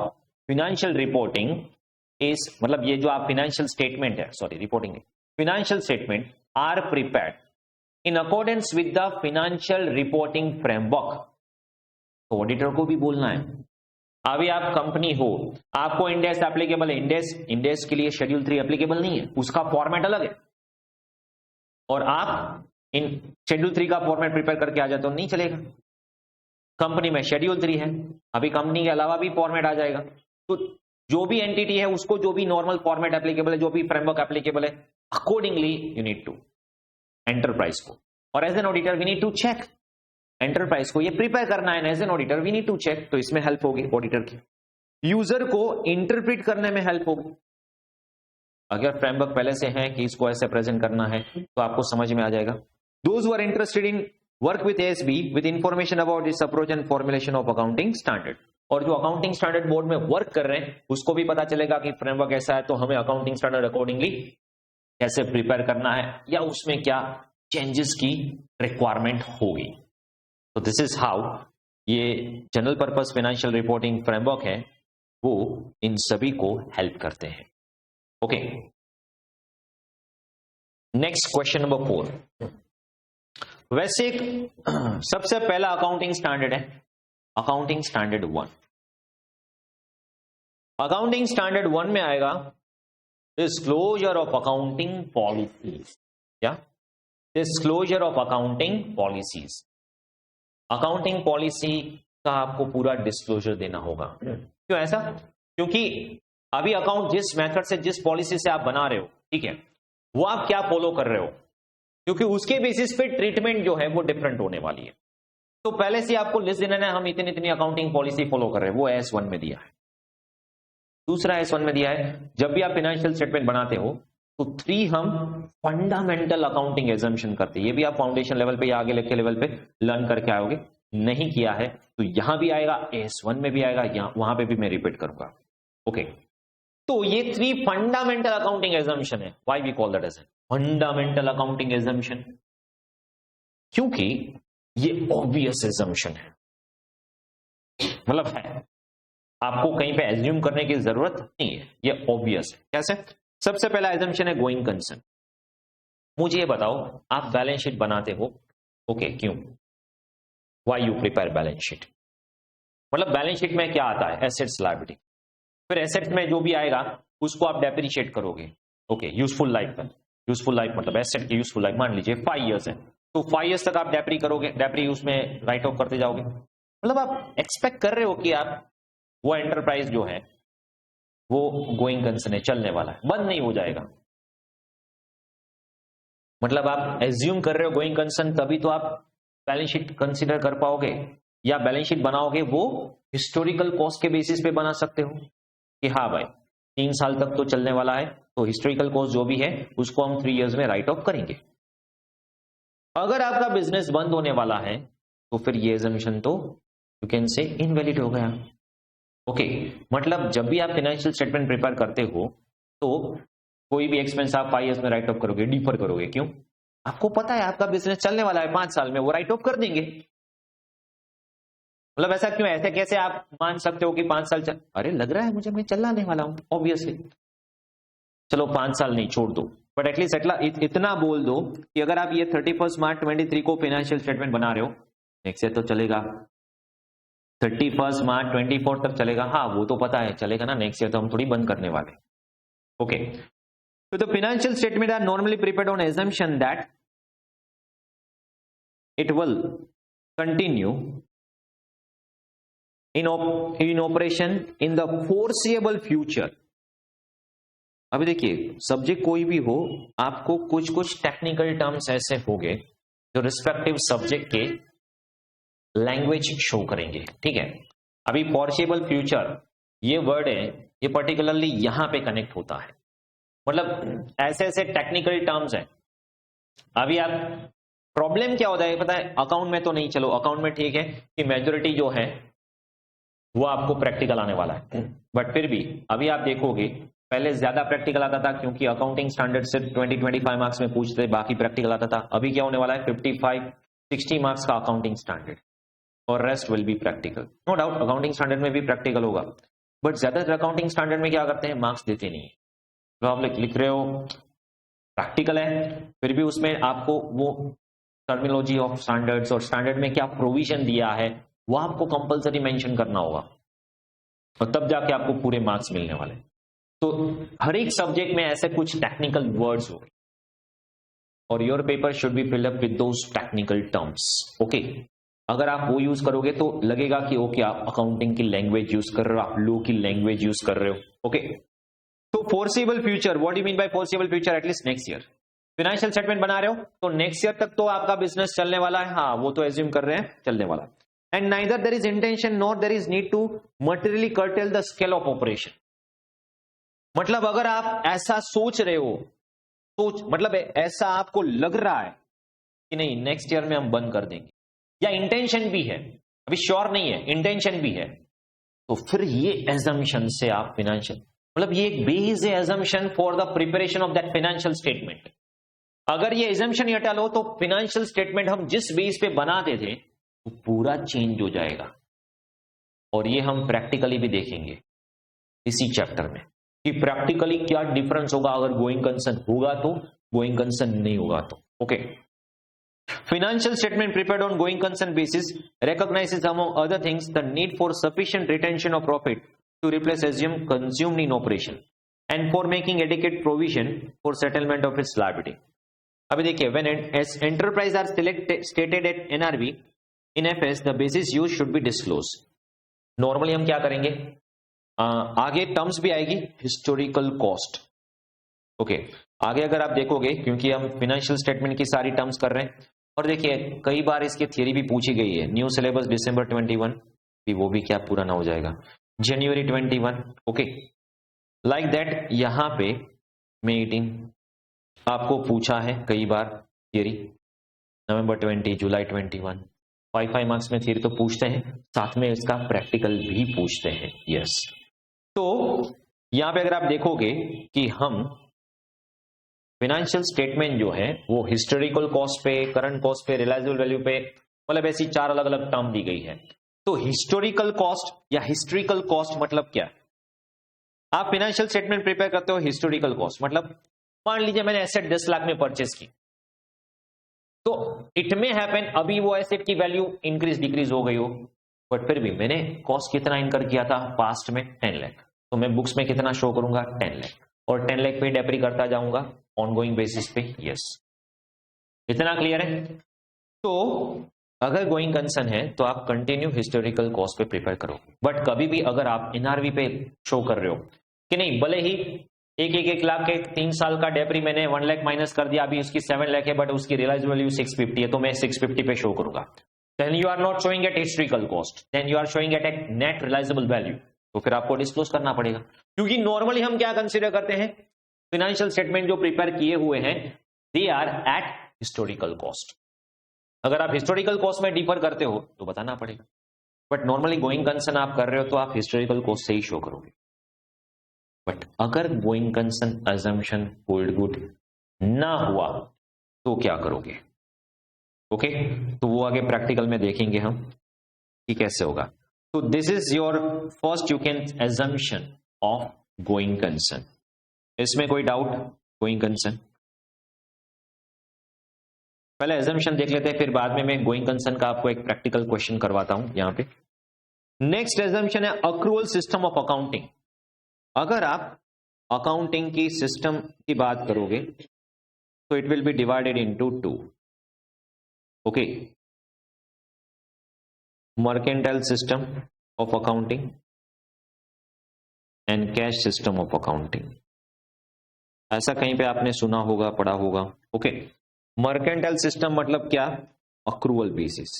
फाइनेंशियल रिपोर्टिंग इज मतलब ये जो आप फाइनेंशियल स्टेटमेंट है, सॉरी रिपोर्टिंग है, financial statement are prepared in accordance with the financial reporting framework. तो ऑडिटर को भी बोलना है. अभी आप कंपनी हो, आपको इंडेस एप्लीकेबल है, इंडेस के लिए शेड्यूल 3 एप्लीकेबल नहीं है, उसका फॉर्मेट अलग है, और आप इन शेड्यूल 3 का फॉर्मेट प्रिपेयर करके आ जाते हो, नहीं चलेगा. कंपनी में शेड्यूल 3 है, अभी कंपनी के अलावा भी फॉर्मेट आ जाएगा. तो जो भी एंटिटी है उसको जो भी नॉर्मल फॉर्मेट एप्लीकेबल है, जो भी फ्रेमवर्क एप्लीकेबल है, accordingly you need to enterprise को, और as an auditor we need to check, enterprise को ये प्रिपेयर करना है, as an auditor we need to check. तो इसमें हेल्प होगी ऑडिटर की. यूजर को इंटरप्रिट करने में हेल्प होगी. अगर फ्रेमवर्क पहले से है कि इसको ऐसे प्रेजेंट करना है तो आपको समझ में आ जाएगा. Those who are interested in work with ASB with information about this approach and formulation of accounting standard. और जो अकाउंटिंग स्टैंडर्ड बोर्ड में वर्क कर रहे हैं उसको भी पता चलेगा कि फ्रेमवर्क ऐसा है, तो हमें अकाउंटिंग स्टैंडर्ड अकॉर्डिंगली कैसे प्रिपेयर करना है या उसमें क्या चेंजेस की रिक्वायरमेंट होगी. तो दिस इज हाउ ये general purpose financial reporting framework है, वो इन सभी को हेल्प करते हैं। Okay, next question number 4। वैसे सबसे पहला अकाउंटिंग स्टैंडर्ड है अकाउंटिंग स्टैंडर्ड 1। अकाउंटिंग स्टैंडर्ड 1 में आएगा डिस्क्लोजर ऑफ अकाउंटिंग पॉलिसीज, या disclosure of accounting policies. Accounting policy का आपको पूरा डिस्क्लोजर देना होगा। क्यों ऐसा? क्योंकि अभी अकाउंट जिस मेथड से, जिस पॉलिसी से आप बना रहे हो, ठीक है, वो आप क्या फॉलो कर रहे हो, क्योंकि उसके बेसिस पे ट्रीटमेंट जो है वो डिफरेंट होने वाली है। तो पहले से आपको लिस्ट देना है, हम इतनी इतनी अकाउंटिंग पॉलिसी फॉलो कर रहे हैं, वो S1 में दिया है। दूसरा S1 में दिया है, जब भी आप फाइनेंशियल स्टेटमेंट बनाते हो तो 3 हम फंडामेंटल अकाउंटिंग एजम्पशन करते हैं। ये भी आप फाउंडेशन लेवल पे या आगे लिखे लेवल पे लर्न करके आओगे। नहीं किया है तो यहां भी आएगा, S1 में भी आएगा, यहां वहां पे भी मैं रिपीट करूंगा। ओके, तो ये 3 फंडामेंटल अकाउंटिंग एजम्पशन है। Why we call that as fundamental accounting assumption? क्योंकि ये ऑब्वियस एजम्पशन है, मतलब है, आपको कहीं पे एज्यूम करने की जरूरत नहीं है, ये ऑब्वियस है। कैसे? सबसे पहला एजम्पशन है गोइंग कंसर्न। मुझे ये बताओ, आप बैलेंस शीट बनाते हो, ओके, क्यों? Why you prepare balance sheet? मतलब बैलेंस शीट में क्या आता है? Assets, liability. फिर एसेट्स में जो भी आएगा उसको आप डेप्रिशिएट करोगे। ओके, यूजफुल लाइफ पर, यूजफुल लाइफ मतलब एसेट की यूजफुल लाइफ मान लीजिए 5 इयर्स है, तो 5 इयर्स तक आप डेप्री करोगे, डेप्री उसमें राइट ऑफ करते जाओगे। मतलब आप एक्सपेक्ट कर रहे हो कि आप वो एंटरप्राइज जो है वो गोइंग कंसर्न है, चलने वाला है, बंद नहीं हो जाएगा। मतलब आप एज्यूम कर रहे हो गोइंग कंसर्न, तभी तो आप बैलेंस शीट कंसीडर कर पाओगे, या बैलेंस शीट बनाओगे वो हिस्टोरिकल कॉस्ट के बेसिस पे बना सकते हो कि हाँ भाई 3 साल तक तो चलने वाला है, तो हिस्टोरिकल कॉस्ट जो भी है उसको हम 3 इयर्स में राइट ऑफ करेंगे। अगर आपका बिजनेस बंद होने वाला है तो फिर ये एजम्पशन तो यू कैन से इनवैलिड हो गया। ओके, मतलब जब भी आप फाइनेंशियल स्टेटमेंट प्रिपेयर करते हो तो कोई भी एक्सपेंस आप 5 इयर्स में राइट ऑफ करोगे, डिफर करोगे। क्यों? आपको पता है आपका बिजनेस चलने वाला है 5 साल में, वो राइट ऑफ कर देंगे। मतलब ऐसा क्यों? ऐसे कैसे आप मान सकते हो कि 5 साल चल, अरे लग रहा है मुझे मैं चलाने वाला हूं, ऑब्वियसली चलो 5 साल नहीं छोड़ दो, बट एटलीस्ट इतना बोल दो कि अगर आप ये 31 मार्च 23 को फाइनेंशियल स्टेटमेंट बना रहे हो, नेक्स्ट ईयर तो चलेगा, 31 मार्च 24 तक चलेगा। हाँ वो तो पता है चलेगा ना, नेक्स्ट ईयर तो हम थोड़ी बंद करने वाले। Okay, so the financial statement are normally prepared on assumption that it will continue in operation in the foreseeable future। अभी देखिए, सब्जेक्ट कोई भी हो, आपको कुछ कुछ टेक्निकल टर्म्स ऐसे होंगे जो रिस्पेक्टिव सब्जेक्ट के लैंग्वेज शो करेंगे। ठीक है, अभी फॉरसेबल फ्यूचर ये वर्ड है, ये पर्टिकुलरली यहां पे कनेक्ट होता है। मतलब ऐसे ऐसे टेक्निकल टर्म्स हैं। अभी आप प्रॉब्लम क्या होता है पता है, अकाउंट में तो नहीं, चलो अकाउंट में ठीक है कि मेजॉरिटी जो है वो आपको प्रैक्टिकल आने वाला है, बट फिर भी अभी आप देखोगे पहले ज्यादा प्रैक्टिकल आता था, क्योंकि अकाउंटिंग स्टैंडर्ड सिर्फ 20-25 मार्क्स में पूछते, बाकी प्रैक्टिकल आता था। अभी क्या होने वाला है, 55-60 मार्क्स का अकाउंटिंग स्टैंडर्ड और rest will be practical. No doubt accounting standard में भी प्रैक्टिकल होगा, बट ज्यादातर अकाउंटिंग स्टैंडर्ड में क्या करते हैं, मार्क्स देते नहीं है। तो आप लिख रहे हो प्रैक्टिकल है, फिर भी उसमें आपको वो टर्मिनोलॉजी ऑफ स्टैंडर्ड्स और स्टैंडर्ड में क्या प्रोविजन दिया है वो आपको कंपलसरी मेंशन करना होगा, और तब जाके आपको पूरे मार्क्स मिलने वाले। तो हर एक सब्जेक्ट में ऐसे कुछ टेक्निकल वर्ड्स हो, और your paper should be filled up with those technical terms. Okay, अगर आप वो यूज करोगे तो लगेगा कि ओके आप अकाउंटिंग की लैंग्वेज यूज कर रहे हो, आप लॉ की लैंग्वेज यूज कर रहे हो। ओके, तो forcible future, what do you mean by forcible future? At least next year financial statement बना रहे हो तो नेक्स्ट ईयर तक तो आपका बिजनेस चलने वाला है। हाँ वो तो एज्यूम कर रहे हैं चलने वाला। And neither there is intention nor there is need to materially curtail the scale of operation. मतलब अगर आप ऐसा सोच रहे हो, मतलब ऐसा आपको लग रहा है कि नहीं नेक्स्ट ईयर में हम बंद कर देंगे, या इंटेंशन भी है, अभी श्योर नहीं है, इंटेंशन भी है, तो फिर ये एजम्पशन से आप फाइनेंशियल, मतलब ये एक बेस है assumption for the preparation of that financial statement. अगर ये एजम्पशन ही हटा लो तो फाइनेंशियल स्टेटमेंट हम जिस बेस पे बनाते थे वो पूरा चेंज हो जाएगा। और ये हम प्रैक्टिकली भी देखेंगे इसी चैप्टर में कि प्रैक्टिकली क्या डिफरेंस होगा अगर गोइंग कंसर्न होगा तो, गोइंग कंसर्न नहीं होगा तो। Okay, financial statement prepared on going concern basis recognizes among other things the need for sufficient retention of profit to replace assumed consumed in operation and for making adequate provision for settlement of its liability। अभी देखिए, when as enterprise are stated at NRV in FS the basis used should be disclosed। Normally हम क्या करेंगे, आगे टर्म्स भी आएगी हिस्टोरिकल कॉस्ट। ओके, आगे अगर आप देखोगे, क्योंकि हम फाइनेंशियल स्टेटमेंट की सारी टर्म्स कर रहे हैं, और देखिए कई बार इसकी थियरी भी पूछी गई है। न्यू सिलेबस दिसंबर 21 भी, वो भी क्या पूरा ना हो जाएगा, जनवरी 21। ओके, लाइक दैट यहां पे मीटिंग आपको पूछा है कई बार थियरी, नवंबर 20, जुलाई 21। 5 मार्क्स में थियरी तो पूछते हैं, साथ में इसका प्रैक्टिकल भी पूछते हैं। यस, तो यहां पे अगर आप देखोगे कि हम फाइनेंशियल स्टेटमेंट जो है वो हिस्टोरिकल कॉस्ट पे, करंट कॉस्ट पे, रियलाइजेबल वैल्यू पे, मतलब ऐसी 4 अलग अलग टर्म दी गई है। तो हिस्टोरिकल कॉस्ट या हिस्ट्रिकल कॉस्ट मतलब क्या? आप फाइनेंशियल स्टेटमेंट प्रिपेयर करते हो, हिस्टोरिकल कॉस्ट मतलब मान लीजिए मैंने एसेट 10 लाख में परचेस की, तो इट मे हैपन अभी वो एसेट की वैल्यू इंक्रीज डिक्रीज हो गई हो, बट फिर भी मैंने कॉस्ट कितना इनकर किया था पास्ट में, 10 लाख, तो मैं बुक्स में कितना शो करूंगा, 10 लाख, और 10 लाख पे डेप्री करता जाऊंगा ऑनगोइंग बेसिस पे। यस, इतना क्लियर है? तो अगर गोइंग कंसर्न है तो आप कंटिन्यू हिस्टोरिकल कॉस्ट पे प्रिपेयर करो, बट कभी भी अगर आप एनआरवी पे शो कर रहे हो कि नहीं, भले ही एक लाख के 3 साल का डेप्री मैंने 1 लाख माइनस कर दिया, अभी उसकी 7 लाख है, बट उसकी रियलाइज वैल्यू 650 है, तो मैं 650 पे शो करूंगा, then you are not showing at historical cost, then you are showing at a net realisable value. तो फिर आपको डिस्क्लोज करना पड़ेगा, क्योंकि नॉर्मली हम क्या कंसीडर करते हैं, फाइनेंशियल स्टेटमेंट जो प्रिपेयर किए हुए हैं they are at historical cost. अगर आप हिस्टोरिकल कॉस्ट में डिफर करते हो तो बताना पड़ेगा, बट नॉर्मली गोइंग कंसर्न आप कर रहे हो तो आप हिस्टोरिकल कॉस्ट से ही शो करोगे। बट अगर going concern assumption hold good ना हुआ तो क्या करोगे? ओके, तो वो आगे प्रैक्टिकल में देखेंगे हम कि कैसे होगा। तो this is your first you can assumption of going concern. इसमें कोई डाउट? गोइंग कंसर्न पहले एजम्पशन देख लेते हैं, फिर बाद में मैं गोइंग कंसर्न का आपको एक प्रैक्टिकल क्वेश्चन करवाता हूं यहां पे। नेक्स्ट एजम्पशन है अक्रूवल सिस्टम ऑफ अकाउंटिंग। अगर आप अकाउंटिंग की सिस्टम की बात करोगे तो it will B divided into 2। Okay, mercantile system of accounting and cash system of accounting. ऐसा कहीं पे आपने सुना होगा, पढ़ा होगा। ओके, मर्केंटाइल सिस्टम मतलब क्या? Accrual basis.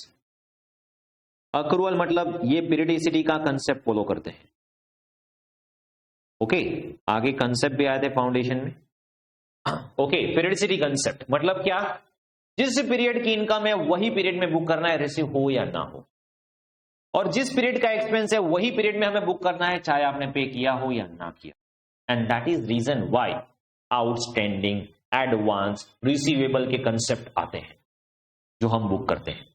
अक्रूवल मतलब ये पीरियडिसिटी का कंसेप्ट फॉलो करते हैं। ओके, आगे कंसेप्ट भी आए थे फाउंडेशन में। ओके, पीरियडिसिटी कंसेप्ट मतलब क्या? जिस पीरियड की इनकम है वही पीरियड में बुक करना है, रिसीव हो या ना हो, और जिस पीरियड का एक्सपेंस है वही पीरियड में हमें बुक करना है, चाहे आपने पे किया हो या ना किया। And that is reason why outstanding, advance, receivable के कंसेप्ट आते हैं जो हम बुक करते हैं।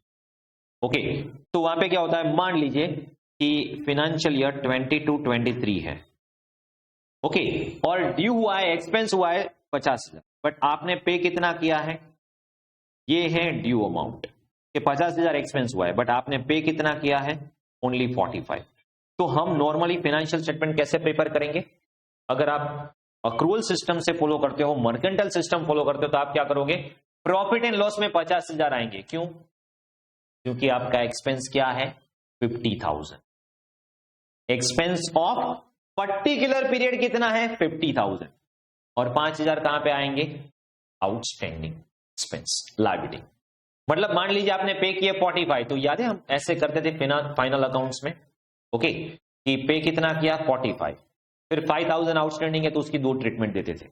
ओके, तो वहां पे क्या होता है, मान लीजिए कि फाइनेंशियल ईयर 22-23 है। ओके, और ड्यू हुआ है, एक्सपेंस हुआ है 50,000, बट आपने पे कितना किया है, ये है ड्यू अमाउंट कि 50,000 एक्सपेंस हुआ है, बट आपने पे कितना किया है, ओनली 45। तो हम नॉर्मली फाइनेंशियल स्टेटमेंट कैसे प्रिपेयर करेंगे? अगर आप अक्रूवल सिस्टम से फॉलो करते हो, मर्केंटाइल सिस्टम फॉलो करते हो, तो आप क्या करोगे, प्रॉफिट एंड लॉस में 50,000 आएंगे। क्यों? क्योंकि आपका एक्सपेंस क्या है, 50,000। एक्सपेंस ऑफ पर्टिकुलर पीरियड कितना है, 50,000, और 5,000 कहां पे आएंगे, आउटस्टैंडिंग एक्सपेंस, लायबिलिटी। मतलब मान लीजिए आपने पे किया 45, तो याद है हम ऐसे करते थे फाइनल अकाउंट्स में। ओके, कि पे कितना किया, 45, फिर 5,000 आउटस्टैंडिंग है तो उसकी 2 ट्रीटमेंट देते थे।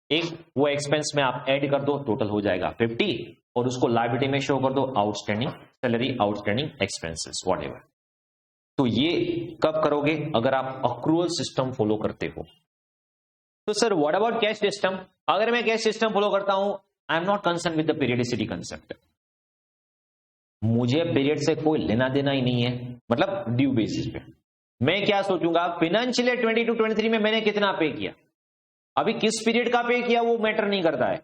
एक, वो एक्सपेंस में आप ऐड कर दो, टोटल हो जाएगा 50, और उसको लायबिलिटी में शो कर दो, outstanding salary, outstanding expenses, whatever. तो ये कब करोगे, अगर आप अक्रूवल सिस्टम फॉलो करते हो। तो sir what about cash system? अगर मैं कैश सिस्टम फॉलो करता हूं, I am not concern with the periodicity concept. मुझे पीरियड से कोई लेना देना ही नहीं है, मतलब ड्यू बेसिस पे। मैं क्या सोचूंगा, फाइनेंशियल ईयर 22-23 में मैंने कितना पे किया, अभी किस पीरियड का पे किया वो मैटर नहीं करता है,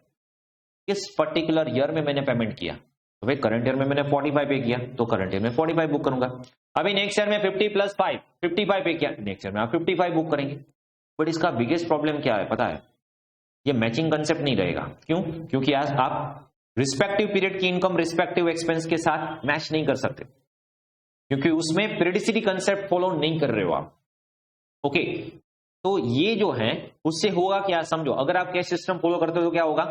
किस पर्टिकुलर ईयर में मैंने पेमेंट किया। तो भाई करंट ईयर में मैंने 45 पे किया तो करंट ईयर में 45 बुक करूंगा। अभी नेक्स्ट ईयर में 50 + 5 55 पे किया, नेक्स्ट ईयर में आप 55 बुक करेंगे। बट इसका बिगेस्ट प्रॉब्लम क्या है पता है, ये मैचिंग कंसेप्ट नहीं रहेगा। क्यों? क्योंकि आज आप रिस्पेक्टिव पीरियड की इनकम रिस्पेक्टिव एक्सपेंस के साथ मैच नहीं कर सकते, क्योंकि उसमें पीरियडिसिटी कंसेप्ट फॉलो नहीं कर रहे हो आप। ओके, तो ये जो है उससे होगा क्या समझो, अगर आप कैश सिस्टम फॉलो करते हो तो क्या होगा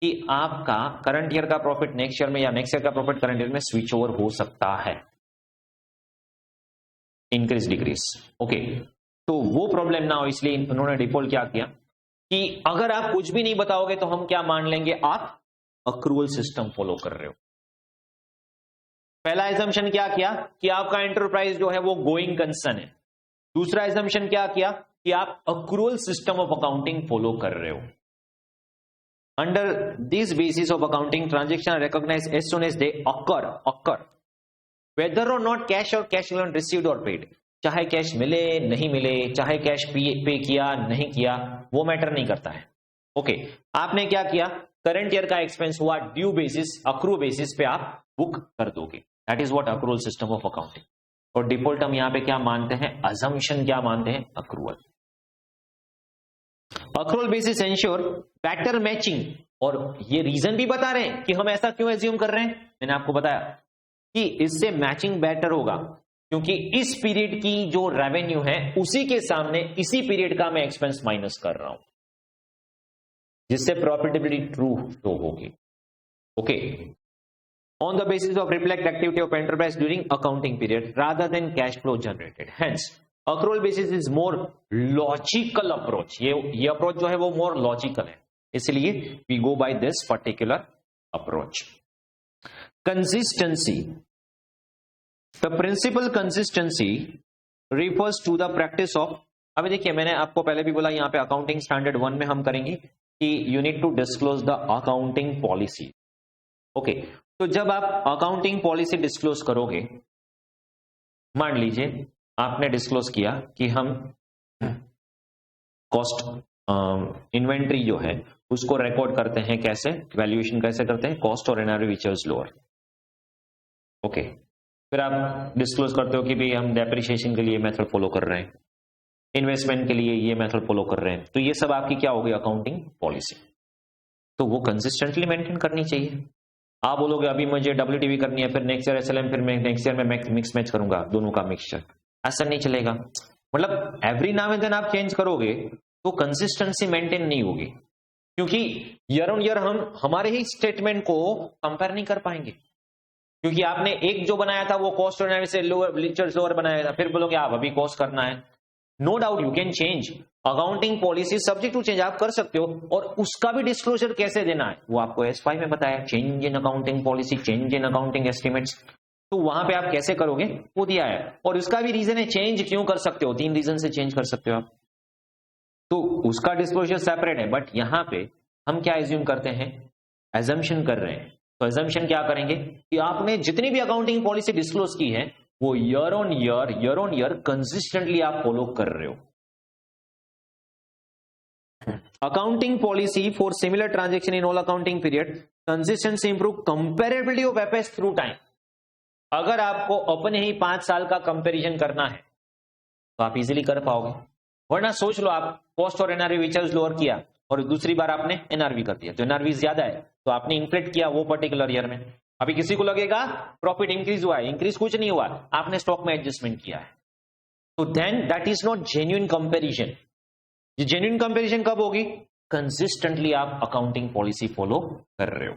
कि आपका करंट ईयर का प्रॉफिट नेक्स्ट ईयर में या नेक्स्ट ईयर का प्रॉफिट करंट ईयर में स्विच ओवर हो सकता है, इंक्रीज डिक्रीज। ओके, तो वो प्रॉब्लम ना हो इसलिए उन्होंने डिफॉल्ट क्या किया कि अगर आप कुछ भी नहीं बताओगे तो हम क्या मान लेंगे, आप अक्रूवल सिस्टम फॉलो कर रहे हो। पहला एजम्पशन क्या किया कि आपका एंटरप्राइज जो है वो गोइंग कंसर्न है। दूसरा एजम्पशन क्या किया कि आप accrual system of accounting follow कर रहे हो। Under this basis of accounting transaction recognise as soon as they occur whether or not cash or cash received or paid. चाहे कैश मिले नहीं मिले, चाहे कैश पे किया नहीं किया, वो मैटर नहीं करता है। ओके, आपने क्या किया, करंट ईयर का एक्सपेंस हुआ ड्यू बेसिस, अक्रू बेसिस पे आप बुक कर दोगे। That is what accrual system of accounting. और डिफॉल्ट हम यहां पे क्या मानते हैं, अजम्पशन क्या मानते हैं, accrual. Accrual basis ensure better matching, और ये रीजन भी बता रहे हैं कि हम ऐसा क्यों एज्यूम कर रहे हैं। मैंने आपको बताया कि इससे मैचिंग बेटर होगा, क्योंकि इस पीरियड की जो रेवेन्यू है उसी के सामने इसी पीरियड का मैं एक्सपेंस माइनस कर रहा हूं, जिससे प्रॉफिटेबिलिटी ट्रू शो होगी। Okay, on the basis of reflect activity of enterprise during accounting period rather than cash flow generated. Hence, accrual basis is more logical approach. ये approach जो है वो more logical है, इसलिए we go by this particular approach. Consistency. The principal consistency refers to the practice of, अभी देखिए मैंने आपको पहले भी बोला यहाँ पे अकाउंटिंग स्टैंडर्ड 1 में हम करेंगे कि you need to disclose the accounting policy. Okay, तो जब आप अकाउंटिंग पॉलिसी डिस्क्लोज करोगे, मान लीजिए आपने डिस्क्लोज किया कि हम कॉस्ट इन्वेंट्री जो है उसको रिकॉर्ड करते हैं, कैसे वैल्यूएशन कैसे करते हैं, कॉस्ट और NRV which is lower. Okay, फिर आप डिस्क्लोज करते हो कि भाई हम डेप्रिसिएशन के लिए मेथड फॉलो कर रहे हैं, इन्वेस्टमेंट के लिए ये मेथड फॉलो कर रहे हैं। तो ये सब आपकी क्या होगी, अकाउंटिंग पॉलिसी। तो वो कंसिस्टेंटली मेंटेन करनी चाहिए। आप बोलोगे अभी मुझे WTV करनी है, फिर नेक्स्ट ईयर SLM, फिर मैं नेक्स्ट ईयर में मिक्स मैच करूंगा दोनों का मिक्सचर, ऐसा नहीं चलेगा। मतलब एवरी नाउ एंड देन आप चेंज करोगे तो कंसिस्टेंसी मेंटेन नहीं होगी, क्योंकि ईयर ऑन ईयर हम हमारे ही स्टेटमेंट को कंपेयर नहीं कर पाएंगे, क्योंकि आपने एक जो बनाया था वो कॉस्ट और से लोअर बनाया था, फिर बोलोगे आप अभी कॉस्ट करना है। No doubt you can change accounting policy subject to change, आप कर सकते हो। और उसका भी डिस्क्लोजर कैसे देना है वो आपको S5 में बताया, change in accounting policy, change in accounting estimates. तो वहां पे आप कैसे करोगे वो दिया है, और उसका भी रीजन है चेंज क्यों कर सकते हो, 3 रीजन से चेंज कर सकते हो आप, तो उसका डिस्क्लोजर सेपरेट है। बट यहां पे हम क्या एज्यूम करते हैं, एजम्पशन कर रहे हैं। तो एजम्पशन क्या करेंगे कि आपने जितनी भी अकाउंटिंग पॉलिसी डिस्क्लोज की है वो ईयर ऑन ईयर कंसिस्टेंटली आप फॉलो कर रहे हो। Accounting policy for similar transaction in all accounting period, consistency improve comparability of FS through time. अगर आपको अपने ही 5 साल का कंपैरिजन करना है तो आप इजीली कर पाओगे, वरना सोच लो आप कॉस्ट और एनआरवी विचर्स लोअर किया और दूसरी बार आपने एनआरवी कर दिया, तो एनआरवी ज्यादा है तो आपने इन्फ्लेट किया वो पर्टिकुलर ईयर में। अभी किसी को लगेगा प्रॉफिट इंक्रीज हुआ है, इंक्रीज कुछ नहीं हुआ, आपने स्टॉक में एडजस्टमेंट किया है। तो then that is not genuine comparison. ये जेन्युइन कंपैरिजन कब होगी, कंसिस्टेंटली आप अकाउंटिंग पॉलिसी फॉलो कर रहे हो।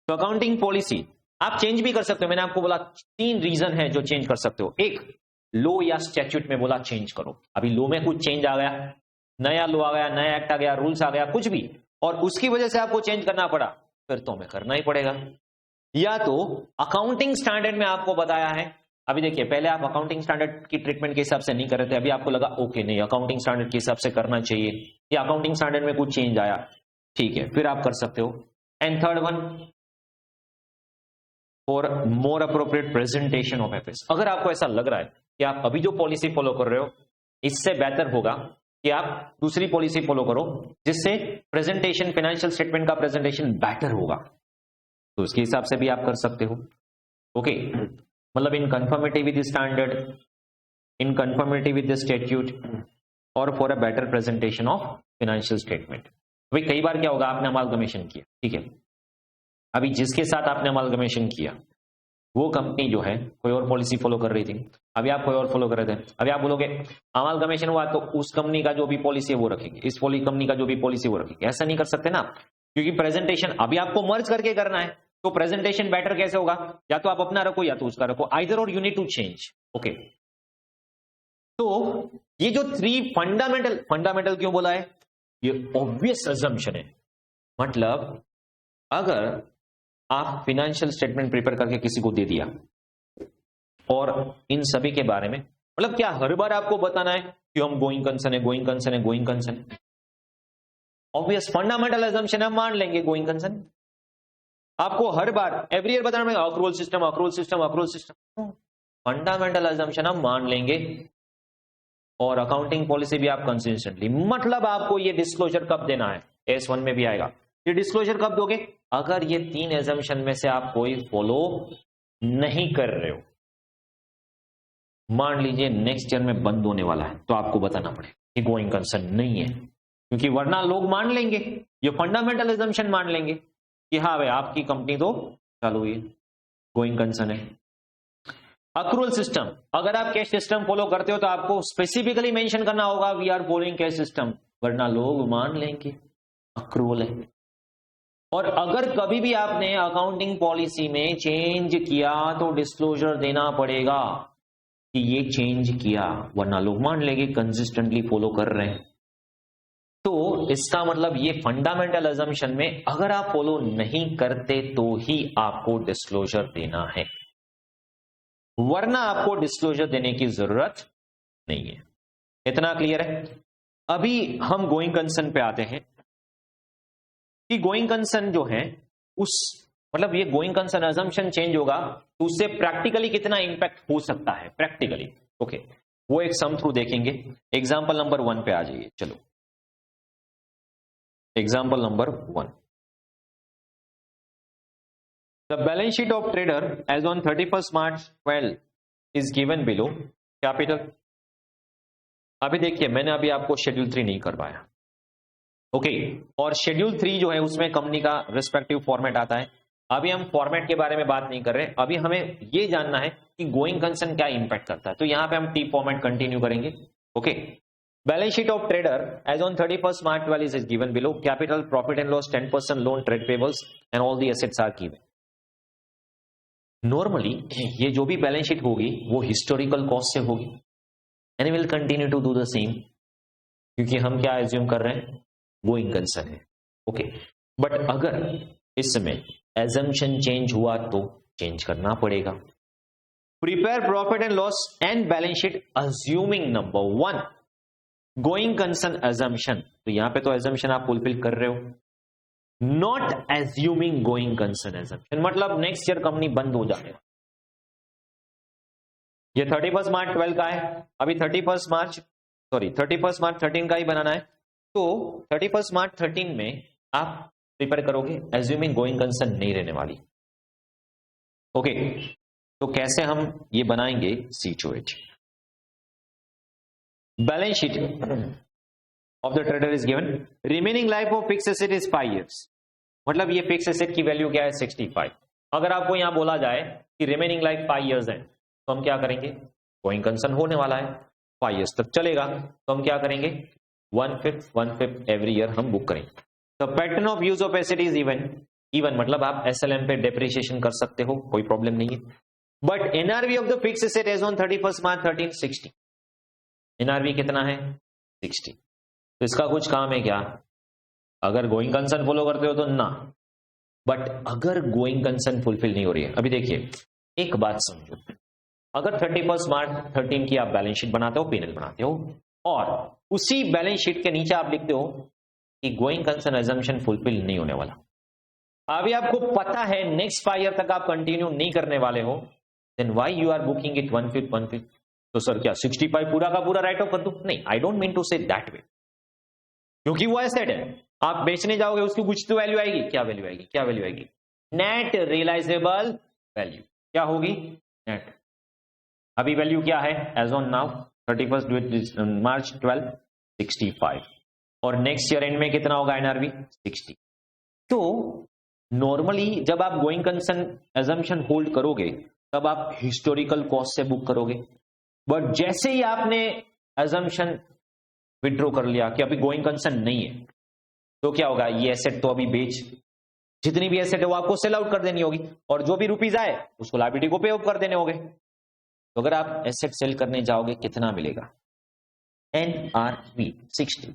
तो अकाउंटिंग पॉलिसी आप चेंज भी कर सकते हो। मैंने आपको बोला 3 रीजन है जो चेंज कर सकते हो। एक, लो या स्टैट्यूट में बोला चेंज करो, अभी लो में कुछ चेंज आ गया, नया लो आ गया, नया एक्ट आ गया, रूल्स आ गया, कुछ भी, और उसकी वजह से आपको चेंज करना पड़ा, फिर तो हमें करना ही पड़ेगा। या तो अकाउंटिंग स्टैंडर्ड में आपको बताया है, अभी देखिए पहले आप अकाउंटिंग स्टैंडर्ड की ट्रीटमेंट के हिसाब से नहीं कर रहे थे, अभी आपको लगा ओके नहीं अकाउंटिंग स्टैंडर्ड के हिसाब से करना चाहिए, या अकाउंटिंग स्टैंडर्ड में कुछ चेंज आया, ठीक है, फिर आप कर सकते हो। And third one, for more appropriate presentation of FS. अगर आपको ऐसा लग रहा है कि आप अभी जो पॉलिसी फॉलो कर रहे हो इससे बेहतर होगा कि आप दूसरी पॉलिसी फॉलो करो जिससे प्रेजेंटेशन, फाइनेंशियल स्टेटमेंट का प्रेजेंटेशन बेटर होगा, तो उसके हिसाब से भी आप कर सकते हो। ओके, मतलब in conformity with standard, in conformity with the statute और for a better presentation of financial statement. भाई कई बार क्या होगा, आपने अमालगमेशन किया, ठीक है, अभी जिसके साथ आपने अमालगमेशन किया वो कंपनी जो है कोई और पॉलिसी फॉलो कर रही थी, अभी आप कोई और फॉलो कर रहे थे, अभी आप बोलोगे अमालगमेशन हुआ तो उस कंपनी का जो भी पॉलिसी है वो रखेंगे, इस कंपनी का जो भी पॉलिसी वो रखेंगे, ऐसा नहीं कर सकते ना, क्योंकि प्रेजेंटेशन अभी आपको मर्ज करके करना है, तो प्रेजेंटेशन बेटर कैसे होगा, या तो आप अपना रखो या तो उसका रखो, either or you need to change. Okay, तो ये जो 3 फंडामेंटल क्यों बोला है, ये ऑब्वियस अजम्पशन है। मतलब अगर आप फाइनेंशियल स्टेटमेंट प्रिपेयर करके किसी को दे दिया और इन सभी के बारे में, मतलब क्या हर बार आपको बताना है कि हम गोइंग कंसर्न है, गोइंग कंसर्न है, गोइंग कंसर्न है? ऑब्वियस फंडामेंटल अजम्पशन हम मान लेंगे गोइंग कंसर्न। आपको हर बार एवरी ईयर बताना पड़ेगा accrual system, accrual system, accrual system. Fundamental assumption हम मान लेंगे और अकाउंटिंग पॉलिसी भी आप कंसिस्टेंटली, मतलब आपको ये डिस्क्लोजर कब देना है, S1 में भी आएगा, ये डिस्क्लोजर कब दोगे, अगर ये 3 एजम्पशन में से आप कोई फॉलो नहीं कर रहे हो, मान लीजिए नेक्स्ट ईयर में बंद होने वाला है, तो आपको बताना पड़ेगा कि गोइंग कंसर्न नहीं है, क्योंकि वरना लोग मान लेंगे, ये फंडामेंटल एजम्पशन मान लेंगे कि हाँ भाई आपकी कंपनी तो चालू हुई है, गोइंग कंसर्न है। अक्रूवल सिस्टम, अगर आप कैश सिस्टम फॉलो करते हो तो आपको स्पेसिफिकली मेंशन करना होगा we are following cash system, वरना लोग मान लेंगे अक्रूवल है। और अगर कभी भी आपने अकाउंटिंग पॉलिसी में चेंज किया तो डिस्क्लोजर देना पड़ेगा कि ये चेंज किया, वरना लोग मान लेंगे कंसिस्टेंटली फॉलो कर रहे हैं। तो इसका मतलब ये फंडामेंटल अजम्पशन में अगर आप फॉलो नहीं करते तो ही आपको डिस्क्लोजर देना है, वरना आपको डिस्क्लोजर देने की जरूरत नहीं है। इतना क्लियर है? अभी हम गोइंग कंसर्न पे आते हैं कि गोइंग कंसर्न जो है उस, मतलब ये गोइंग कंसर्न अजम्पशन चेंज होगा तो उससे प्रैक्टिकली कितना इंपैक्ट हो सकता है प्रैक्टिकली। ओके, वो एक सम थ्रू देखेंगे। एग्जांपल नंबर 1 पे आ जाइए। चलो एग्जांपल number 1, the balance sheet of trader as on 31st March 12 is given below capital. अभी देखिए मैंने अभी आपको शेड्यूल 3 नहीं करवाया, ओके, और शेड्यूल 3 जो है उसमें कंपनी का रिस्पेक्टिव फॉर्मेट आता है। अभी हम फॉर्मेट के बारे में बात नहीं कर रहे, अभी हमें ये जानना है कि गोइंग कंसर्न क्या इंपैक्ट करता है, तो यहां पे हम टी फॉर्मेट कंटिन्यू करेंगे। Okay, balance sheet of trader as on 31st March 12 is given below capital, profit and loss, 10% loan, trade payables and all the assets are given. Normally ये जो भी बैलेंस शीट होगी वो हिस्टोरिकल कॉस्ट से होगी and will continue to do the same, क्योंकि हम क्या एज्यूम कर रहे हैं, गोइंग कंसर्न है। ओके, बट अगर इसमें एजम्पशन चेंज हुआ तो चेंज करना पड़ेगा। Prepare profit and loss and balance sheet assuming number 1 going concern assumption, तो यहां पे तो एजम्पशन आप फुलफिल कर रहे हो, not assuming going concern assumption, मतलब नेक्स्ट ईयर कंपनी बंद हो जाए। ये 31st March 12 का है, अभी 31st March 13 का ही बनाना है, तो 31st March 13 में आप प्रिपेयर करोगे एज्यूमिंग गोइंग कंसर्न नहीं रहने वाली। ओके, तो कैसे हम ये बनाएंगे, see to it. Balance sheet of the trader is given, remaining life of fix asset is 5 years, मतलब ये फिक्स एसेट की वैल्यू क्या है, 65। अगर आपको यहां बोला जाए कि रिमेनिंग लाइफ 5 years है, तो हम क्या करेंगे, गोइंग कंसर्न होने वाला है, 5 years तक चलेगा, तो हम क्या करेंगे, 1/5 एवरी ईयर हम बुक करेंगे। The pattern of use of asset is even मतलब आप SLM पे डेप्रिसिएशन कर सकते हो, कोई प्रॉब्लम नहीं है। But NRV of the fix asset as on 31st March 13 60, NRV कितना है, 60। तो इसका कुछ काम है क्या, अगर गोइंग कंसर्न फॉलो करते हो तो ना, बट अगर गोइंग कंसर्न फुलफिल नहीं हो रही है, अभी देखिए एक बात समझो, अगर 31st March 13 की आप बैलेंस शीट बनाते हो, P&L बनाते हो, और उसी बैलेंस शीट के नीचे आप लिखते हो कि गोइंग कंसर्न एजम्पशन फुलफिल नहीं होने वाला, अभी आपको पता है नेक्स्ट 5 ईयर तक आप कंटिन्यू नहीं करने वाले हो, then why you are booking it 1/5 तो सर क्या 65 पूरा का पूरा राइट ऑफ कर दूं? नहीं, I don't mean to say that way, क्योंकि वो एसेट है, आप बेचने जाओगे उसकी कुछ तो वैल्यू आएगी। क्या वैल्यू आएगी? क्या वैल्यू आएगी? Net realisable value. क्या होगी? नेट। अभी वैल्यू क्या है एज ऑन नाउ 31 मार्च 12, 65, और नेक्स्ट ईयर एंड में कितना होगा एनआरवी? 60। तो नॉर्मली जब आप गोइंग कंसर्न एजम्पशन होल्ड करोगे तब आप हिस्टोरिकल कॉस्ट से बुक करोगे, बट जैसे ही आपने एजम्पशन विड्रॉ कर लिया कि अभी गोइंग कंसर्न नहीं है, तो क्या होगा? ये एसेट तो अभी बेच, जितनी भी एसेट है वो आपको सेल आउट कर देनी होगी, और जो भी रुपीज आए उसको लायबिलिटी को पे ऑफ कर देने होंगे। तो अगर आप एसेट सेल करने जाओगे कितना मिलेगा? एनआरवी 60।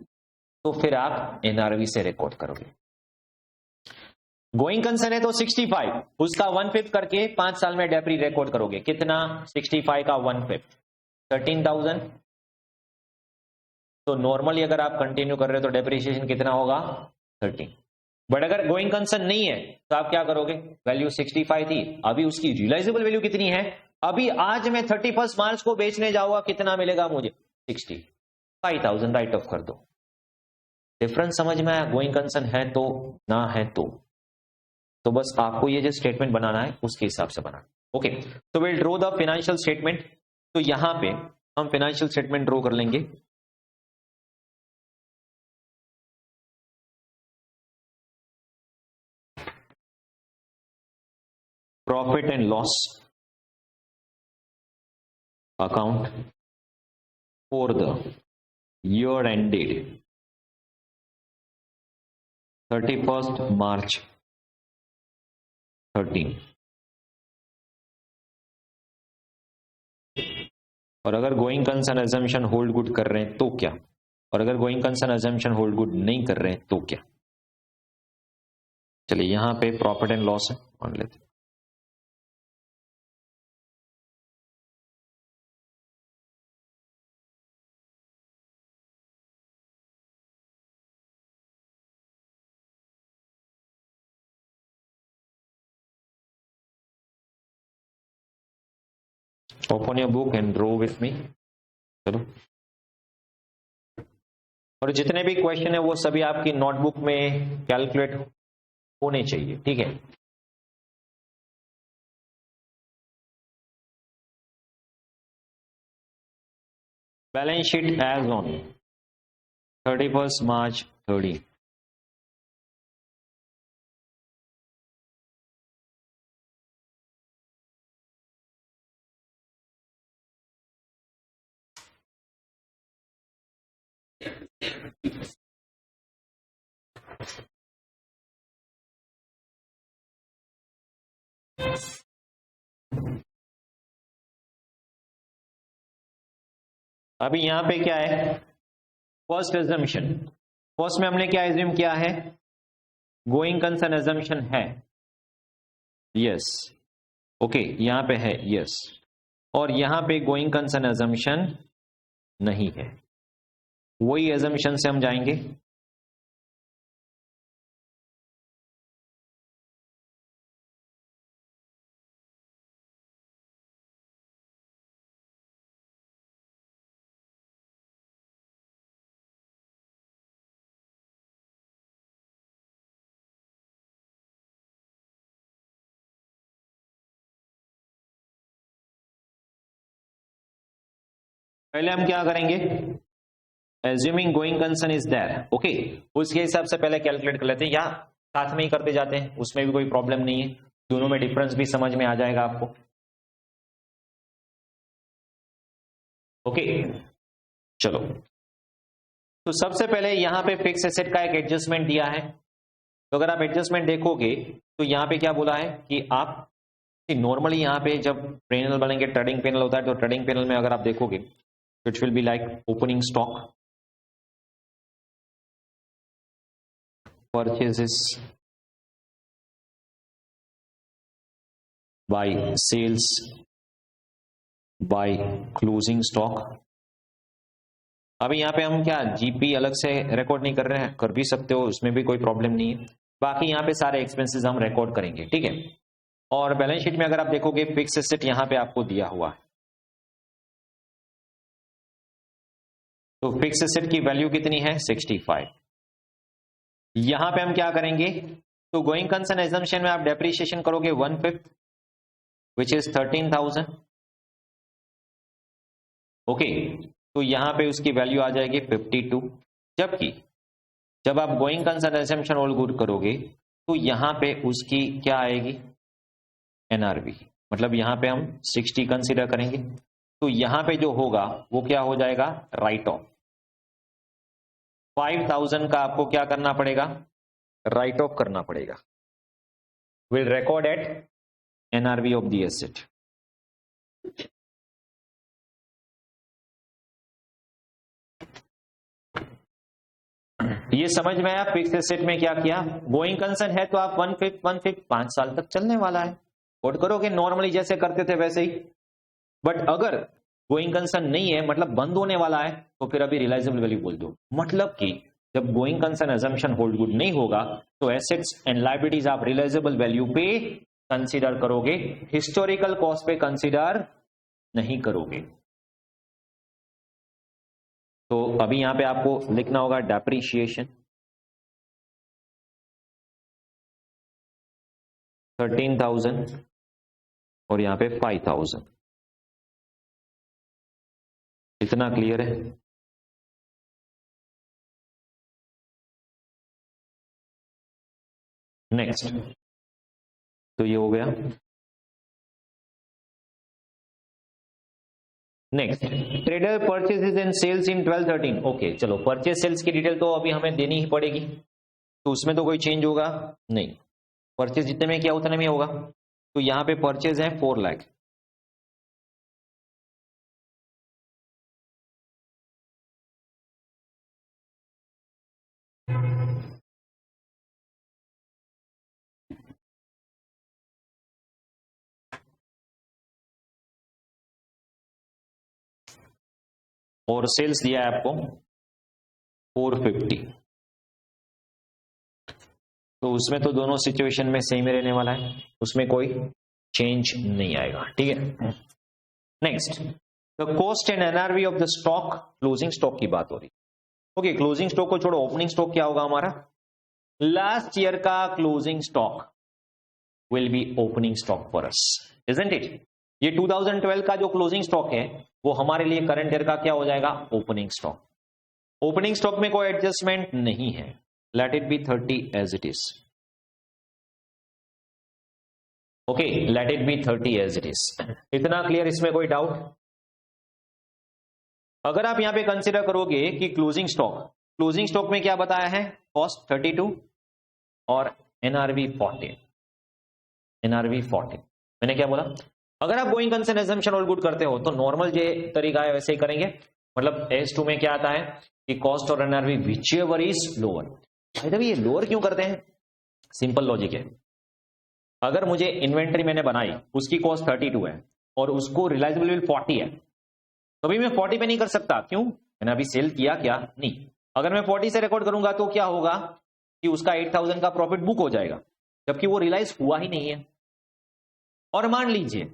तो फिर आप एनआरवी से रिकॉर्ड करोगे। गोइंग कंसर्न है तो 65, उसका 1/5 करके 5 साल में डेप्री रिकॉर्ड करोगे। कितना? 65 का 1/5, 13,000। तो नॉर्मली अगर आप कंटिन्यू कर रहे हो तो डेप्रिसिएशन कितना होगा? 13। बट अगर गोइंग कंसर्न नहीं है तो आप क्या करोगे? वैल्यू 65 थी, अभी उसकी रियलाइजेबल वैल्यू कितनी है? अभी आज मैं 31 मार्च को बेचने जाऊंगा, कितना मिलेगा मुझे? 65,000 राइट ऑफ कर दो। डिफरेंस समझ में आया? गोइंग कंसर्न है तो, ना है तो बस आपको ये जो स्टेटमेंट बनाना है उसके हिसाब से बनाना। ओके, तो will draw the financial statement. तो यहां पे हम फाइनेंशियल स्टेटमेंट ड्रॉ कर लेंगे। Profit and loss account for the year ended 31 मार्च 13। और अगर going concern assumption hold good कर रहे हैं तो क्या, और अगर going concern assumption hold good नहीं कर रहे हैं तो क्या? चलिए यहां पे प्रॉफिट एंड लॉस है, मान लेते हैं। Open your book and draw with me. चलो, और जितने भी क्वेश्चन है वो सभी आपकी नोटबुक में कैलकुलेट होने चाहिए, ठीक है? बैलेंस शीट एज ऑन 31 मार्च 13। अभी यहां पे क्या है? फर्स्ट एजम्पशन, फर्स्ट में हमने क्या एज्यूम किया है? गोइंग कंसर्न एजम्पशन है, यस, ओके, यहां पे है यस, और यहां पे गोइंग कंसर्न एजम्पशन नहीं है। वही एजम्पशन से हम जाएंगे। पहले हम क्या करेंगे? Assuming going concern is there, okay, उसके हिसाब से पहले कैलकुलेट कर लेते हैं, या साथ में ही करते जाते हैं, उसमें भी कोई प्रॉब्लम नहीं है, दोनों में डिफरेंस भी समझ में आ जाएगा आपको। ओके, चलो, तो सबसे पहले यहां पे फिक्स एसेट का एक एडजस्टमेंट दिया है। तो अगर आप एडजस्टमेंट देखोगे तो यहां पे क्या बोला है कि आप नॉर्मली यहां पे जब पैनल बनेंगे, ट्रेडिंग पैनल होता है, तो ट्रेडिंग पैनल में अगर आप देखोगे it will be like opening stock, purchases by sales by closing stock. अभी यहाँ पे हम क्या जीपी अलग से रिकॉर्ड नहीं कर रहे हैं, कर भी सकते हो, उसमें भी कोई प्रॉब्लम नहीं है। बाकी यहाँ पे सारे एक्सपेंसेस हम रिकॉर्ड करेंगे, ठीक है? और बैलेंस शीट में अगर आप देखोगे फिक्स एसेट यहाँ पे आपको दिया हुआ है, तो फिक्स एसेट की वैल्यू कितनी है 65। यहां पे हम क्या करेंगे, तो गोइंग कंसर्न एजम्पशन में आप डेप्रिसिएशन करोगे 1/5 विच इज 13,000। ओके, तो यहां पे उसकी वैल्यू आ जाएगी 52। जबकि जब आप going concern assumption all good करोगे तो यहां पे उसकी क्या आएगी एनआरवी, मतलब यहां पे हम 60 कंसीडर करेंगे। तो यहां पे जो होगा वो क्या हो जाएगा राइट ऑफ। 5,000 का आपको क्या करना पड़ेगा, राइट ऑफ करना पड़ेगा। Will record eight NRV of the asset. ये समझ में आया फिक्स एसेट में क्या किया। गोइंग कंसर्न है तो आप 1/5 5 साल तक चलने वाला है, कोट करोगे नॉर्मली जैसे करते थे वैसे ही। बट अगर गोइंग कंसर्न नहीं है, मतलब बंद होने वाला है, तो फिर अभी रियलाइजेबल वैल्यू बोल दो। मतलब कि जब going concern assumption hold good नहीं होगा तो एसेट्स एंड लायबिलिटीज आप रियलाइजेबल वैल्यू पे कंसीडर करोगे, हिस्टोरिकल कॉस्ट पे कंसीडर नहीं करोगे। तो अभी यहां पे आपको लिखना होगा डेप्रिशिएशन 13,000 और यहां पे 5,000। इतना क्लियर है। नेक्स्ट, तो ये हो गया। Next, trader purchases and sales in 12-13। Okay, चलो परचेज सेल्स की डिटेल तो अभी हमें देनी ही पड़ेगी, तो उसमें तो कोई चेंज होगा नहीं। परचेज जितने में किया उतने में होगा। तो यहां पे परचेज है 4 लाख। और सेल्स दिया है आपको 450। तो उसमें तो दोनों सिचुएशन में सेम रहने वाला है, उसमें कोई चेंज नहीं आएगा। ठीक है। Next, the cost and NRV of the stock, closing stock की बात हो रही। ओके, क्लोजिंग स्टॉक को छोड़ो, ओपनिंग स्टॉक क्या होगा हमारा, लास्ट ईयर का closing stock will be opening stock for us, isn't it. ये 2012 का जो क्लोजिंग स्टॉक है वो हमारे लिए करंट ईयर का क्या हो जाएगा ओपनिंग स्टॉक। ओपनिंग स्टॉक में कोई एडजस्टमेंट नहीं है, let it be 30 as it is. Okay, let it be 30 as it is. इतना क्लियर, इसमें कोई डाउट। अगर आप यहां पे कंसिडर करोगे कि क्लोजिंग स्टॉक में क्या बताया है, कॉस्ट 32 और एनआरवी 14। एनआरवी 14 मैंने क्या बोला, अगर आप going concern assumption all good करते हो तो नॉर्मल जो तरीका है वैसे ही करेंगे। मतलब S2 में क्या आता है कि कॉस्ट और एनआरवी व्हिचएवर इज लोअर। भाई ये लोअर क्यों करते हैं, सिंपल लॉजिक है। अगर मुझे इन्वेंट्री मैंने बनाई, उसकी कॉस्ट 32 है और उसको रिलायजेबल बिल 40 है, कभी मैं 40 पे नहीं कर सकता। क्यों, मैंने अभी सेल किया क्या नहीं। अगर मैं 40 से रिकॉर्ड करूंगा तो क्या होगा कि उसका 8,000 का प्रॉफिट बुक हो जाएगा, जबकि वो रियलाइज हुआ ही नहीं है। और मान लीजिए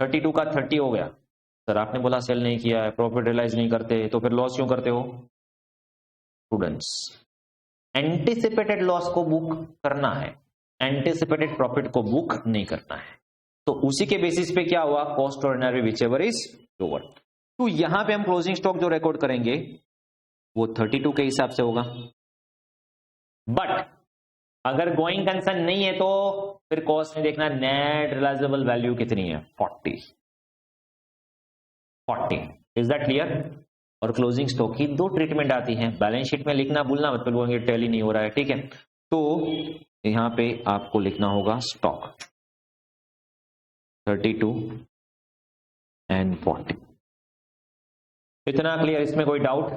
32 का 30 हो गया, सर आपने बोला सेल नहीं किया है, प्रॉफिट रियलाइज नहीं करते, तो फिर लॉस क्यों करते हो। स्टूडेंट्स, एंटिसिपेटेड लॉस को बुक करना है, एंटिसिपेटेड प्रॉफिट को बुक नहीं करना है। तो उसी के बेसिस पे क्या हुआ, कॉस्ट और एनआरवी व्हिचएवर इज लोअर। तो यहां पे हम क्लोजिंग स्टॉक जो रिकॉर्ड करेंगे वो 32 के हिसाब से होगा। बट अगर गोइंग कंसर्न नहीं है तो फिर कॉस्ट में देखना नेट रियलाइजेबल वैल्यू कितनी है, 40। Is that clear. और क्लोजिंग स्टॉक की दो ट्रीटमेंट आती हैं, बैलेंस शीट में लिखना भूलना, मतलब बोलेंगे टैली नहीं हो रहा है। ठीक है, तो यहां पे आपको लिखना होगा स्टॉक 32 एंड 40। इतना क्लियर, इसमें कोई डाउट।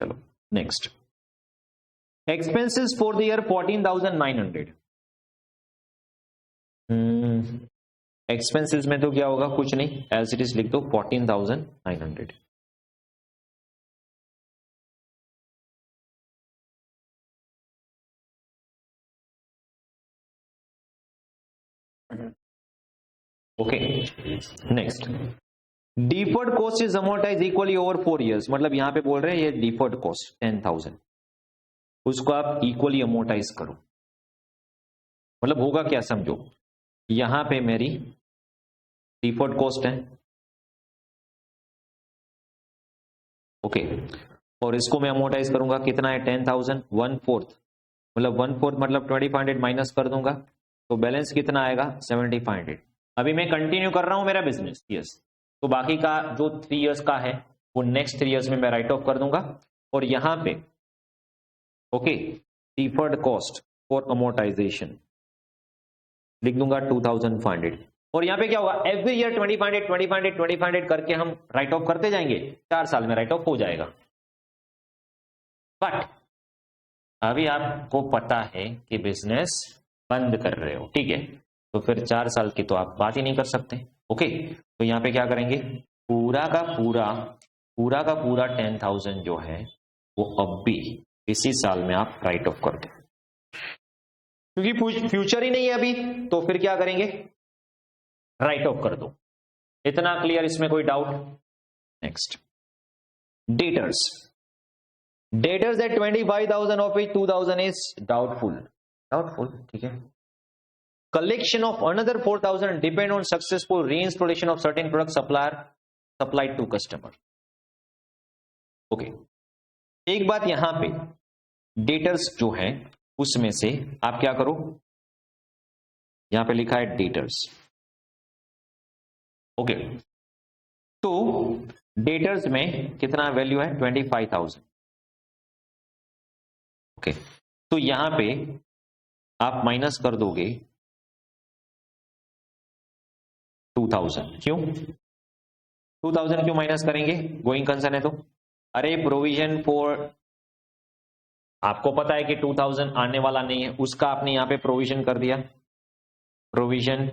चलो next, expenses for the year 14,900। Expenses में तो क्या होगा, कुछ नहीं, एज इट इज लिख दो 14,900। Okay, next, deferred cost is amortise equally over 4 years, मतलब यहां पे बोल रहे हैं ये डिफर्ड कॉस्ट 10,000, उसको आप इक्वली अमोर्टाइज करो। मतलब होगा क्या समझो, यहां पे मेरी डिफर्ड कॉस्ट है, ओके, और इसको मैं अमोर्टाइज करूंगा, कितना है 10,000, 1/4, मतलब 1/4 मतलब 2500 माइनस कर दूंगा, तो बैलेंस कितना आएगा 7500। अभी मैं कंटिन्यू कर रहा हूं मेरा बिजनेस, यस, तो बाकी का जो 3 years का है वो नेक्स्ट 3 years में मैं राइट ऑफ कर दूंगा, और यहां पे okay deferred cost for amortisation लिख दूंगा 2500, और यहां पे क्या होगा एवरी ईयर 2500 करके हम राइट ऑफ करते जाएंगे, 4 साल में राइट ऑफ हो जाएगा। बट अभी आपको पता है कि बिजनेस बंद कर रहे हो, ठीक है, तो फिर 4 साल की तो आप बात ही नहीं कर सकते, ओके। तो यहां पे क्या करेंगे, पूरा का पूरा 10,000 जो है वो अब भी इसी साल में आप राइट ऑफ कर दो, क्योंकि फ्यूचर ही नहीं है अभी, तो फिर क्या करेंगे, राइट ऑफ कर दो। इतना क्लियर, इसमें कोई doubt? Next, debtors at 25,000 of which 2,000 is doubtful, ठीक है। Collection of another 4,000 depend on successful reinstallation of certain product supplied to customer, okay. एक बात यहां पे डेटर्स जो है उसमें से आप क्या करो, यहां पे लिखा है डेटर्स, ओके, तो डेटर्स में कितना वैल्यू है 25,000, ओके, तो यहां पे आप माइनस कर दोगे 2,000, क्यों 2,000 क्यों माइनस करेंगे, गोइंग कंसर्न है तो, अरे प्रोविजन फॉर, आपको पता है कि 2,000 आने वाला नहीं है, उसका आपने यहां पे प्रोविजन कर दिया, provision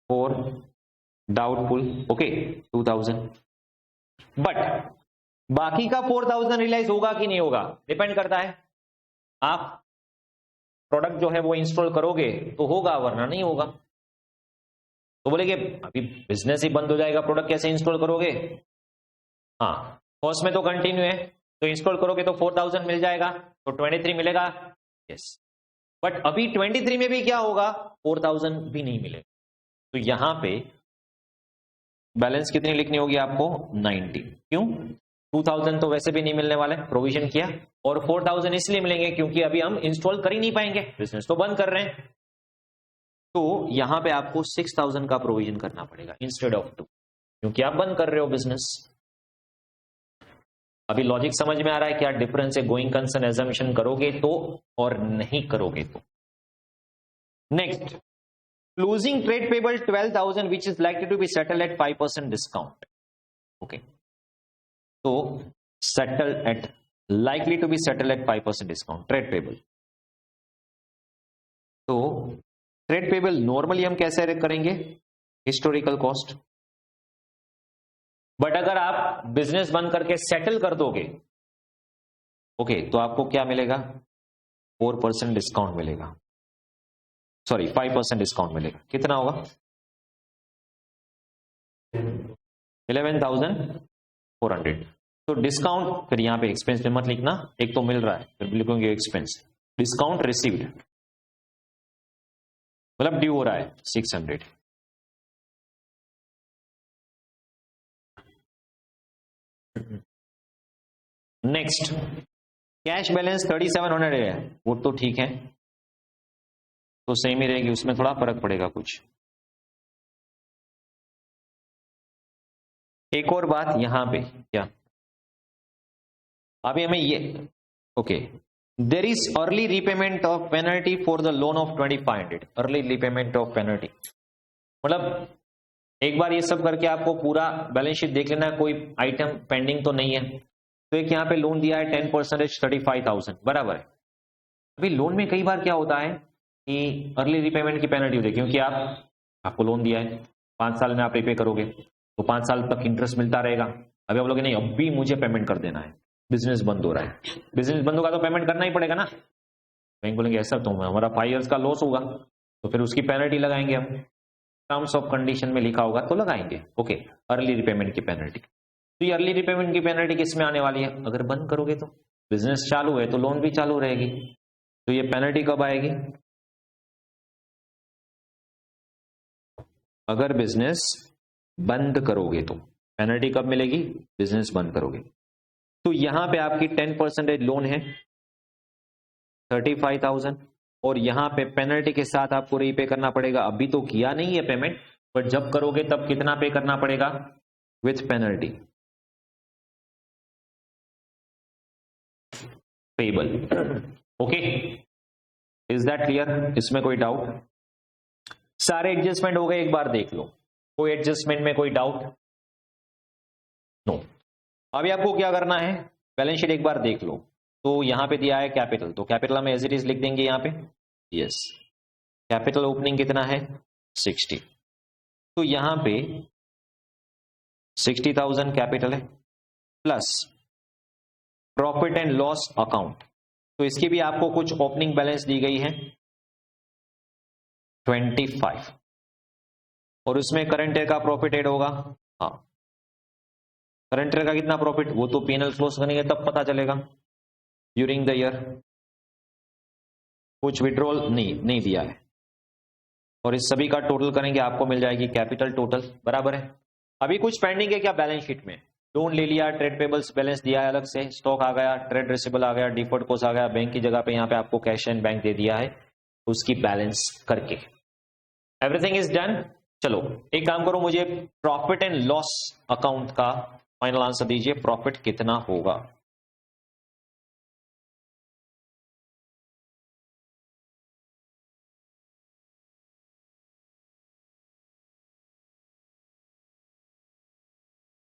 for doubtful, okay 2,000, but बाकी का 4,000 रियलाइज होगा कि नहीं होगा, डिपेंड करता है, आप प्रोडक्ट जो है वो इंस्टॉल करोगे तो होगा, वरना नहीं होगा। तो बोलेगे अभी बिजनेस ही बंद हो जाएगा, प्रोडक्ट कैसे इंस्टॉल करोगे, हाँ कॉस्ट में तो कंटिन्यू है, तो इंस्टॉल करोगे तो 4,000 मिल जाएगा, तो 23 मिलेगा, यस, बट अभी 23 में भी क्या होगा, 4,000 भी नहीं मिलेगा, तो यहां पे बैलेंस कितनी लिखनी होगी आपको 90, क्यों 2,000 तो वैसे भी नहीं मिलने वाले, प्रोविजन किया, और 4,000 इसलिए मिलेंगे क्योंकि अभी हम इंस्टॉल कर ही नहीं पाएंगे, बिजनेस तो बंद कर रहे हैं, तो यहां पे आपको 6,000 का प्रोविजन करना पड़ेगा इंस्टेड ऑफ 2, क्योंकि आप बंद कर रहे हो बिजनेस। अभी लॉजिक समझ में आ रहा है क्या डिफरेंस है, गोइंग कंसर्न एजम्पशन करोगे तो और नहीं करोगे तो। Next, closing trade payable 12,000 which is likely to be settled at 5% discount, okay, तो settle at likely to be settled at 5% discount trade payable, तो ट्रेड पेबल नॉर्मली हम कैसे करेंगे, हिस्टोरिकल कॉस्ट, बट अगर आप बिजनेस बंद करके सेटल कर दोगे, ओके, तो आपको क्या मिलेगा 4% डिस्काउंट मिलेगा, सॉरी 5% डिस्काउंट मिलेगा, कितना होगा 11,400, तो डिस्काउंट, फिर यहां पे एक्सपेंस में मत लिखना, एक तो मिल रहा है फिर लिखोगे एक्सपेंस, डिस्काउंट रिसीव्ड मतलब ड्यू हो रहा है 600, नेक्स्ट, कैश बैलेंस 3,700 है, वो तो ठीक है, तो सेम ही रहेगी, उसमें थोड़ा फर्क पड़ेगा कुछ। एक और बात यहां पे क्या, अभी हमें ये, okay, there is early repayment of penalty for the loan of 2,500, early repayment of penalty, मतलब एक बार ये सब करके आपको पूरा बैलेंस शीट देख लेना है, कोई आइटम पेंडिंग तो नहीं है, तो एक यहाँ पे लोन दिया है 10% 35,000, बराबर है। अभी लोन में कई बार क्या होता है कि अर्ली रिपेमेंट की पेनल्टी होती है, क्योंकि आपको लोन दिया है 5 साल में आप रिपे करोगे, तो 5 साल तक इंटरेस्ट मिलता रहेगा, अभी आप लोग नहीं अभी मुझे पेमेंट कर देना है, बिजनेस बंद हो रहा है, बिजनेस बंद होगा तो पेमेंट करना ही पड़ेगा ना, बैंक बोलेंगे ऐसा तो हमारा 5 years का लॉस होगा, तो फिर उसकी पेनल्टी लगाएंगे हम, टर्म्स ऑफ कंडीशन में लिखा होगा तो लगाएंगे। ओके, अर्ली रिपेमेंट की पेनल्टी। तो ये अर्ली रिपेमेंट की पेनल्टी किस में आने वाली है? अगर बंद करोगे तो, बिजनेस चालू है तो लोन भी चालू रहेगी, तो ये पेनल्टी कब आएगी? अगर बिजनेस बंद करोगे तो पेनल्टी कब मिलेगी? बिजनेस बंद करोगे। तो यहां पे आपकी 10% लोन है 35,000, और यहां पे पेनल्टी के साथ आपको रीपे करना पड़ेगा। अभी तो किया नहीं है पेमेंट, बट जब करोगे तब कितना पे करना पड़ेगा with penalty? Payable. Okay, is that clear? इसमें कोई डाउट? सारे एडजस्टमेंट हो गए, एक बार देख लो, कोई एडजस्टमेंट में कोई डाउट? नो। अभी आपको क्या करना है, बैलेंस शीट एक बार देख लो। तो यहां पे दिया है कैपिटल, तो कैपिटल हम एज इट इज लिख देंगे यहां पे। यस, कैपिटल ओपनिंग कितना है? 60। तो यहां पे 60,000 कैपिटल है, plus profit and loss account, तो इसकी भी आपको कुछ ओपनिंग बैलेंस दी गई है 25, और उसमें करंट ईयर का प्रॉफिट एड होगा। हाँ, करंट ईयर का कितना प्रॉफिट, वो तो P&L क्लोज करेंगे तब पता चलेगा। ड्यूरिंग द ईयर कुछ विड्रॉल नहीं दिया है, और इस सभी का टोटल करेंगे, आपको मिल जाएगी कैपिटल टोटल, बराबर है। अभी कुछ पेंडिंग है क्या बैलेंस शीट में? लोन ले लिया, ट्रेड पेबल्स बैलेंस दिया है अलग से, स्टॉक आ गया, ट्रेड रिसीवेबल आ गया, डिफर्ड कॉस्ट आ गया, बैंक की जगह पे यहाँ पे आपको कैश एंड बैंक दे दिया है, उसकी बैलेंस करके एवरीथिंग इज डन। चलो एक काम करो, मुझे प्रॉफिट एंड लॉस अकाउंट का फाइनल आंसर दीजिए, प्रॉफिट कितना होगा?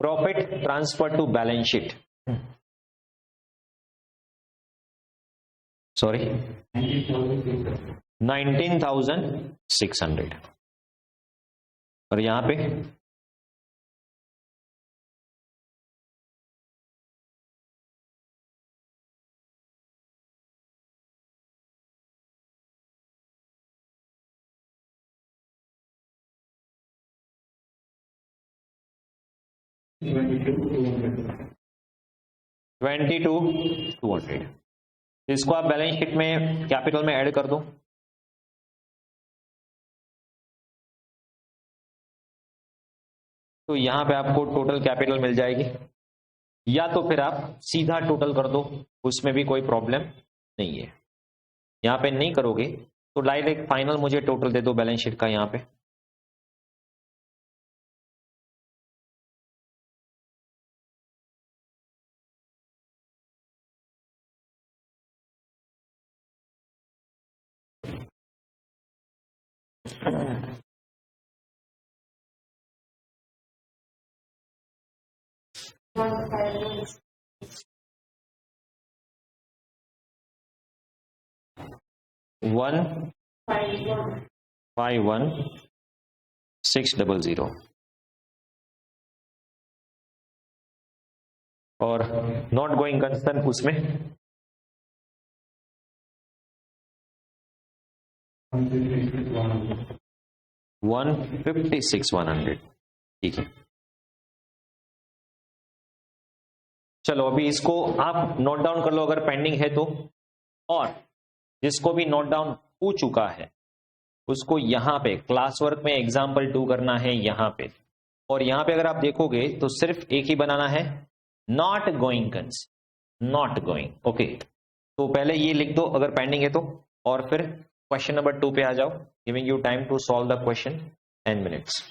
Profit transfer to balance sheet, sorry 19,600, और यहां पे 22,200। इसको आप बैलेंस शीट में कैपिटल में ऐड कर दो। तो यहां पे आपको टोटल कैपिटल मिल जाएगी, या तो फिर आप सीधा टोटल कर दो, उसमें भी कोई प्रॉब्लम नहीं है। यहां पे नहीं करोगे तो डायरेक्ट फाइनल मुझे टोटल दे दो बैलेंस शीट का यहां पे। वन 51,600, और नॉट गोइंग कंसर्न उसमें 156,100। ठीक है, चलो अभी इसको आप नोट डाउन कर लो अगर पेंडिंग है तो, और जिसको भी नोट डाउन हो चुका है उसको यहां पे क्लास वर्क में एग्जाम्पल 2 करना है यहां पे, और यहां पे अगर आप देखोगे तो सिर्फ एक ही बनाना है, not going not going. Okay, तो पहले ये लिख दो अगर पेंडिंग है तो, और फिर क्वेश्चन नंबर 2 पे आ जाओ, giving you time to solve the question 10 minutes.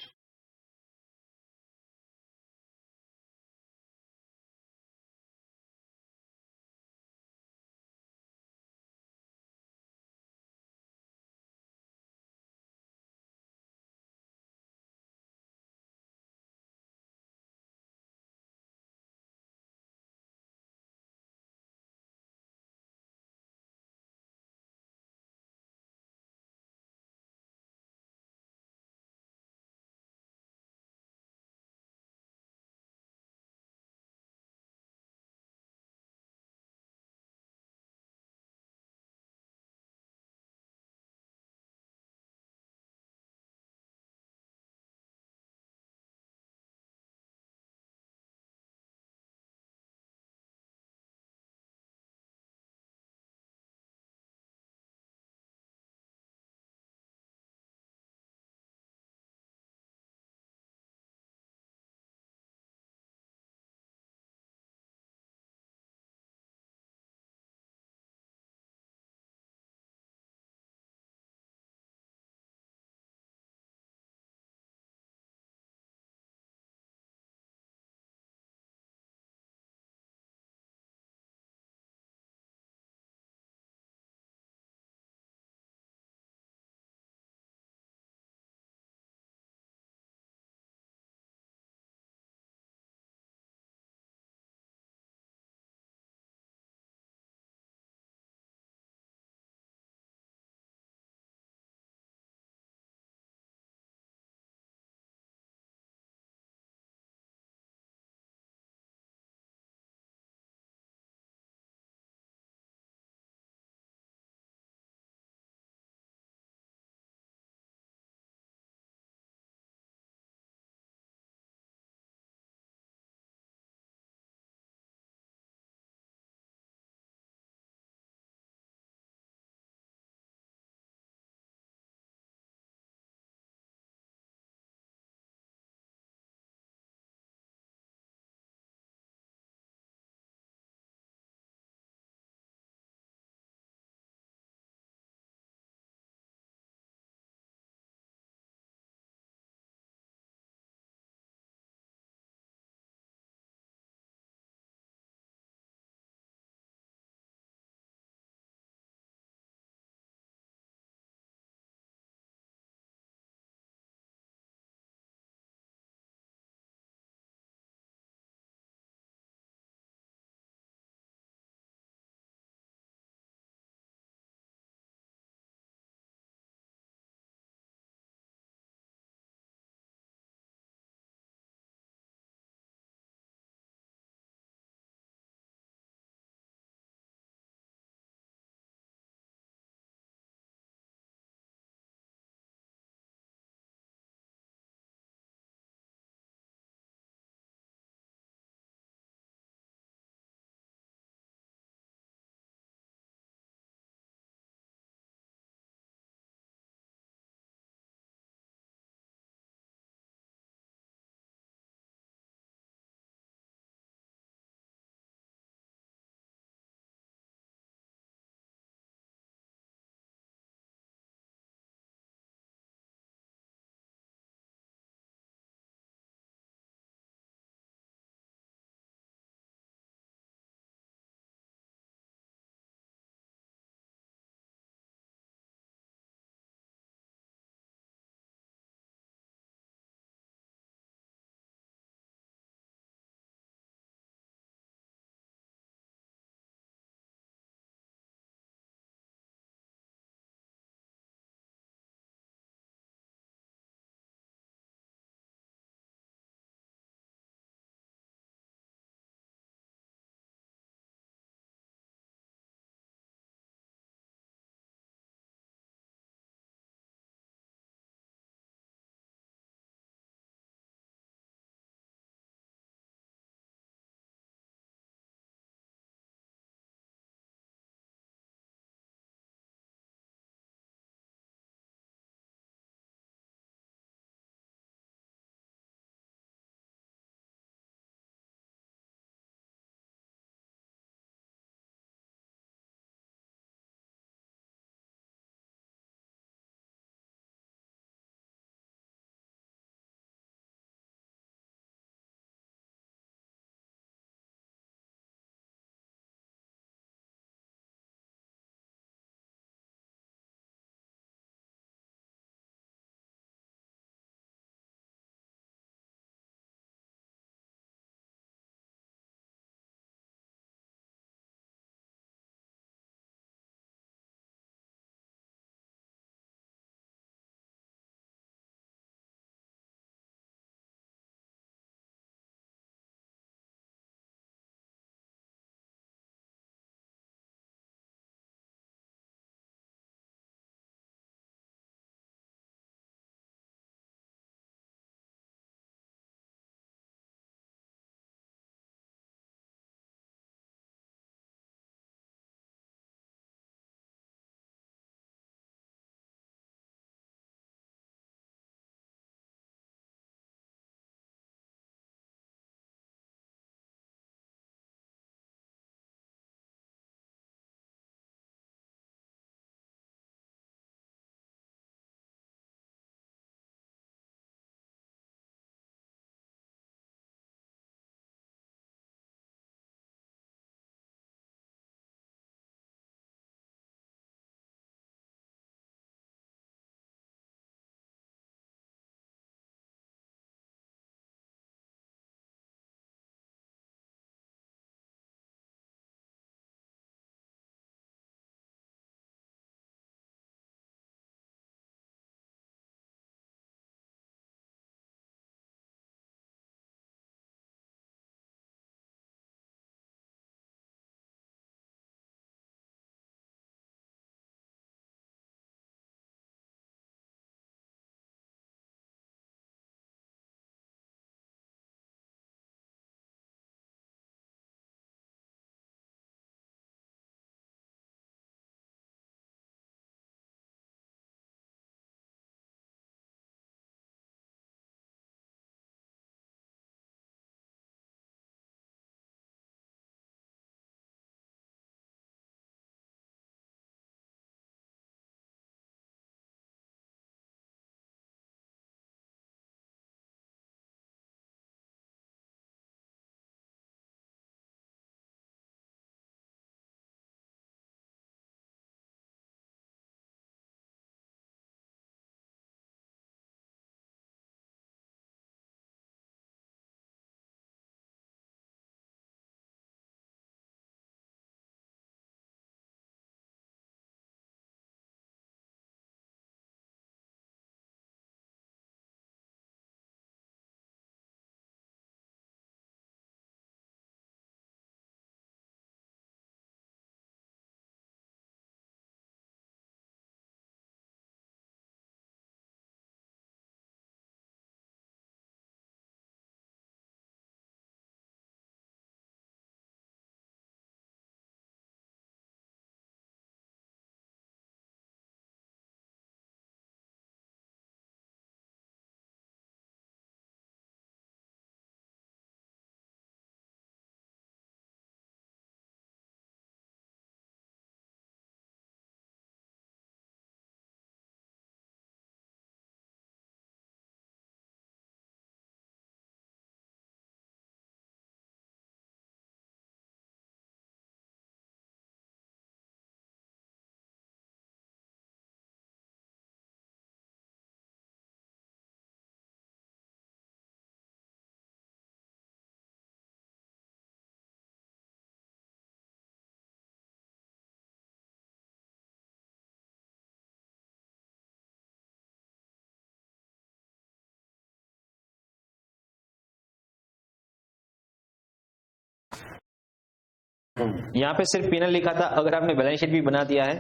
यहां पे सिर्फ P&L लिखा था, अगर आपने बैलेंस शीट भी बना दिया है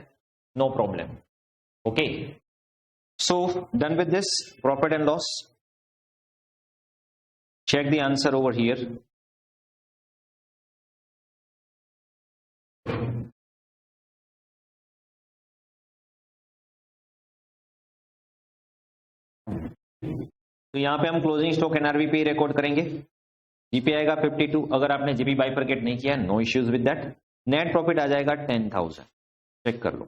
no problem. Okay, so done with this profit and loss. Check the answer over here. तो यहां पे हम क्लोजिंग स्टॉक एनआरवी पे रिकॉर्ड करेंगे। जीपी आएगा 52। अगर आपने जीपी बाइफरकेट नहीं किया, no issues with that. Net profit आ जाएगा 10,000। चेक कर लो।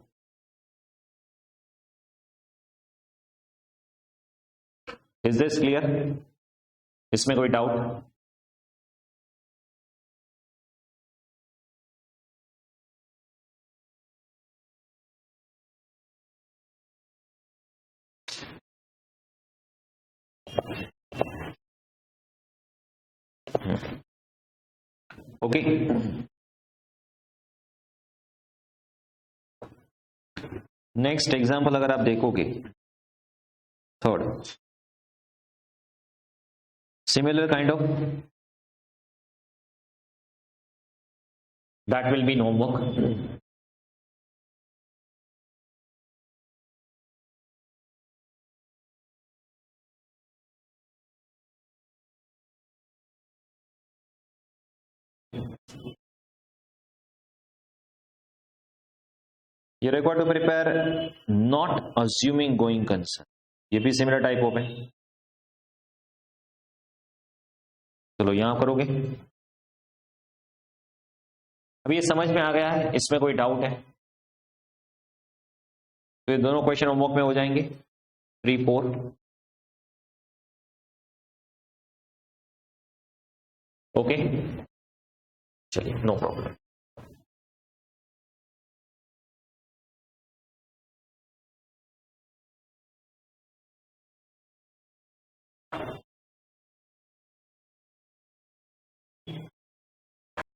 Is this clear? इसमें कोई डाउट? ओके, नेक्स्ट एग्जांपल अगर आप देखोगे, third, similar kind of, that will be homework. You require to prepare not assuming going concern, ये भी सिमिलर टाइप ऑफ है। चलो यहां करोगे। अभी ये समझ में आ गया है? इसमें कोई डाउट है? तो ये दोनों क्वेश्चन होमवर्क में हो जाएंगे 3, 4। ओके, चलिए नो प्रॉब्लम।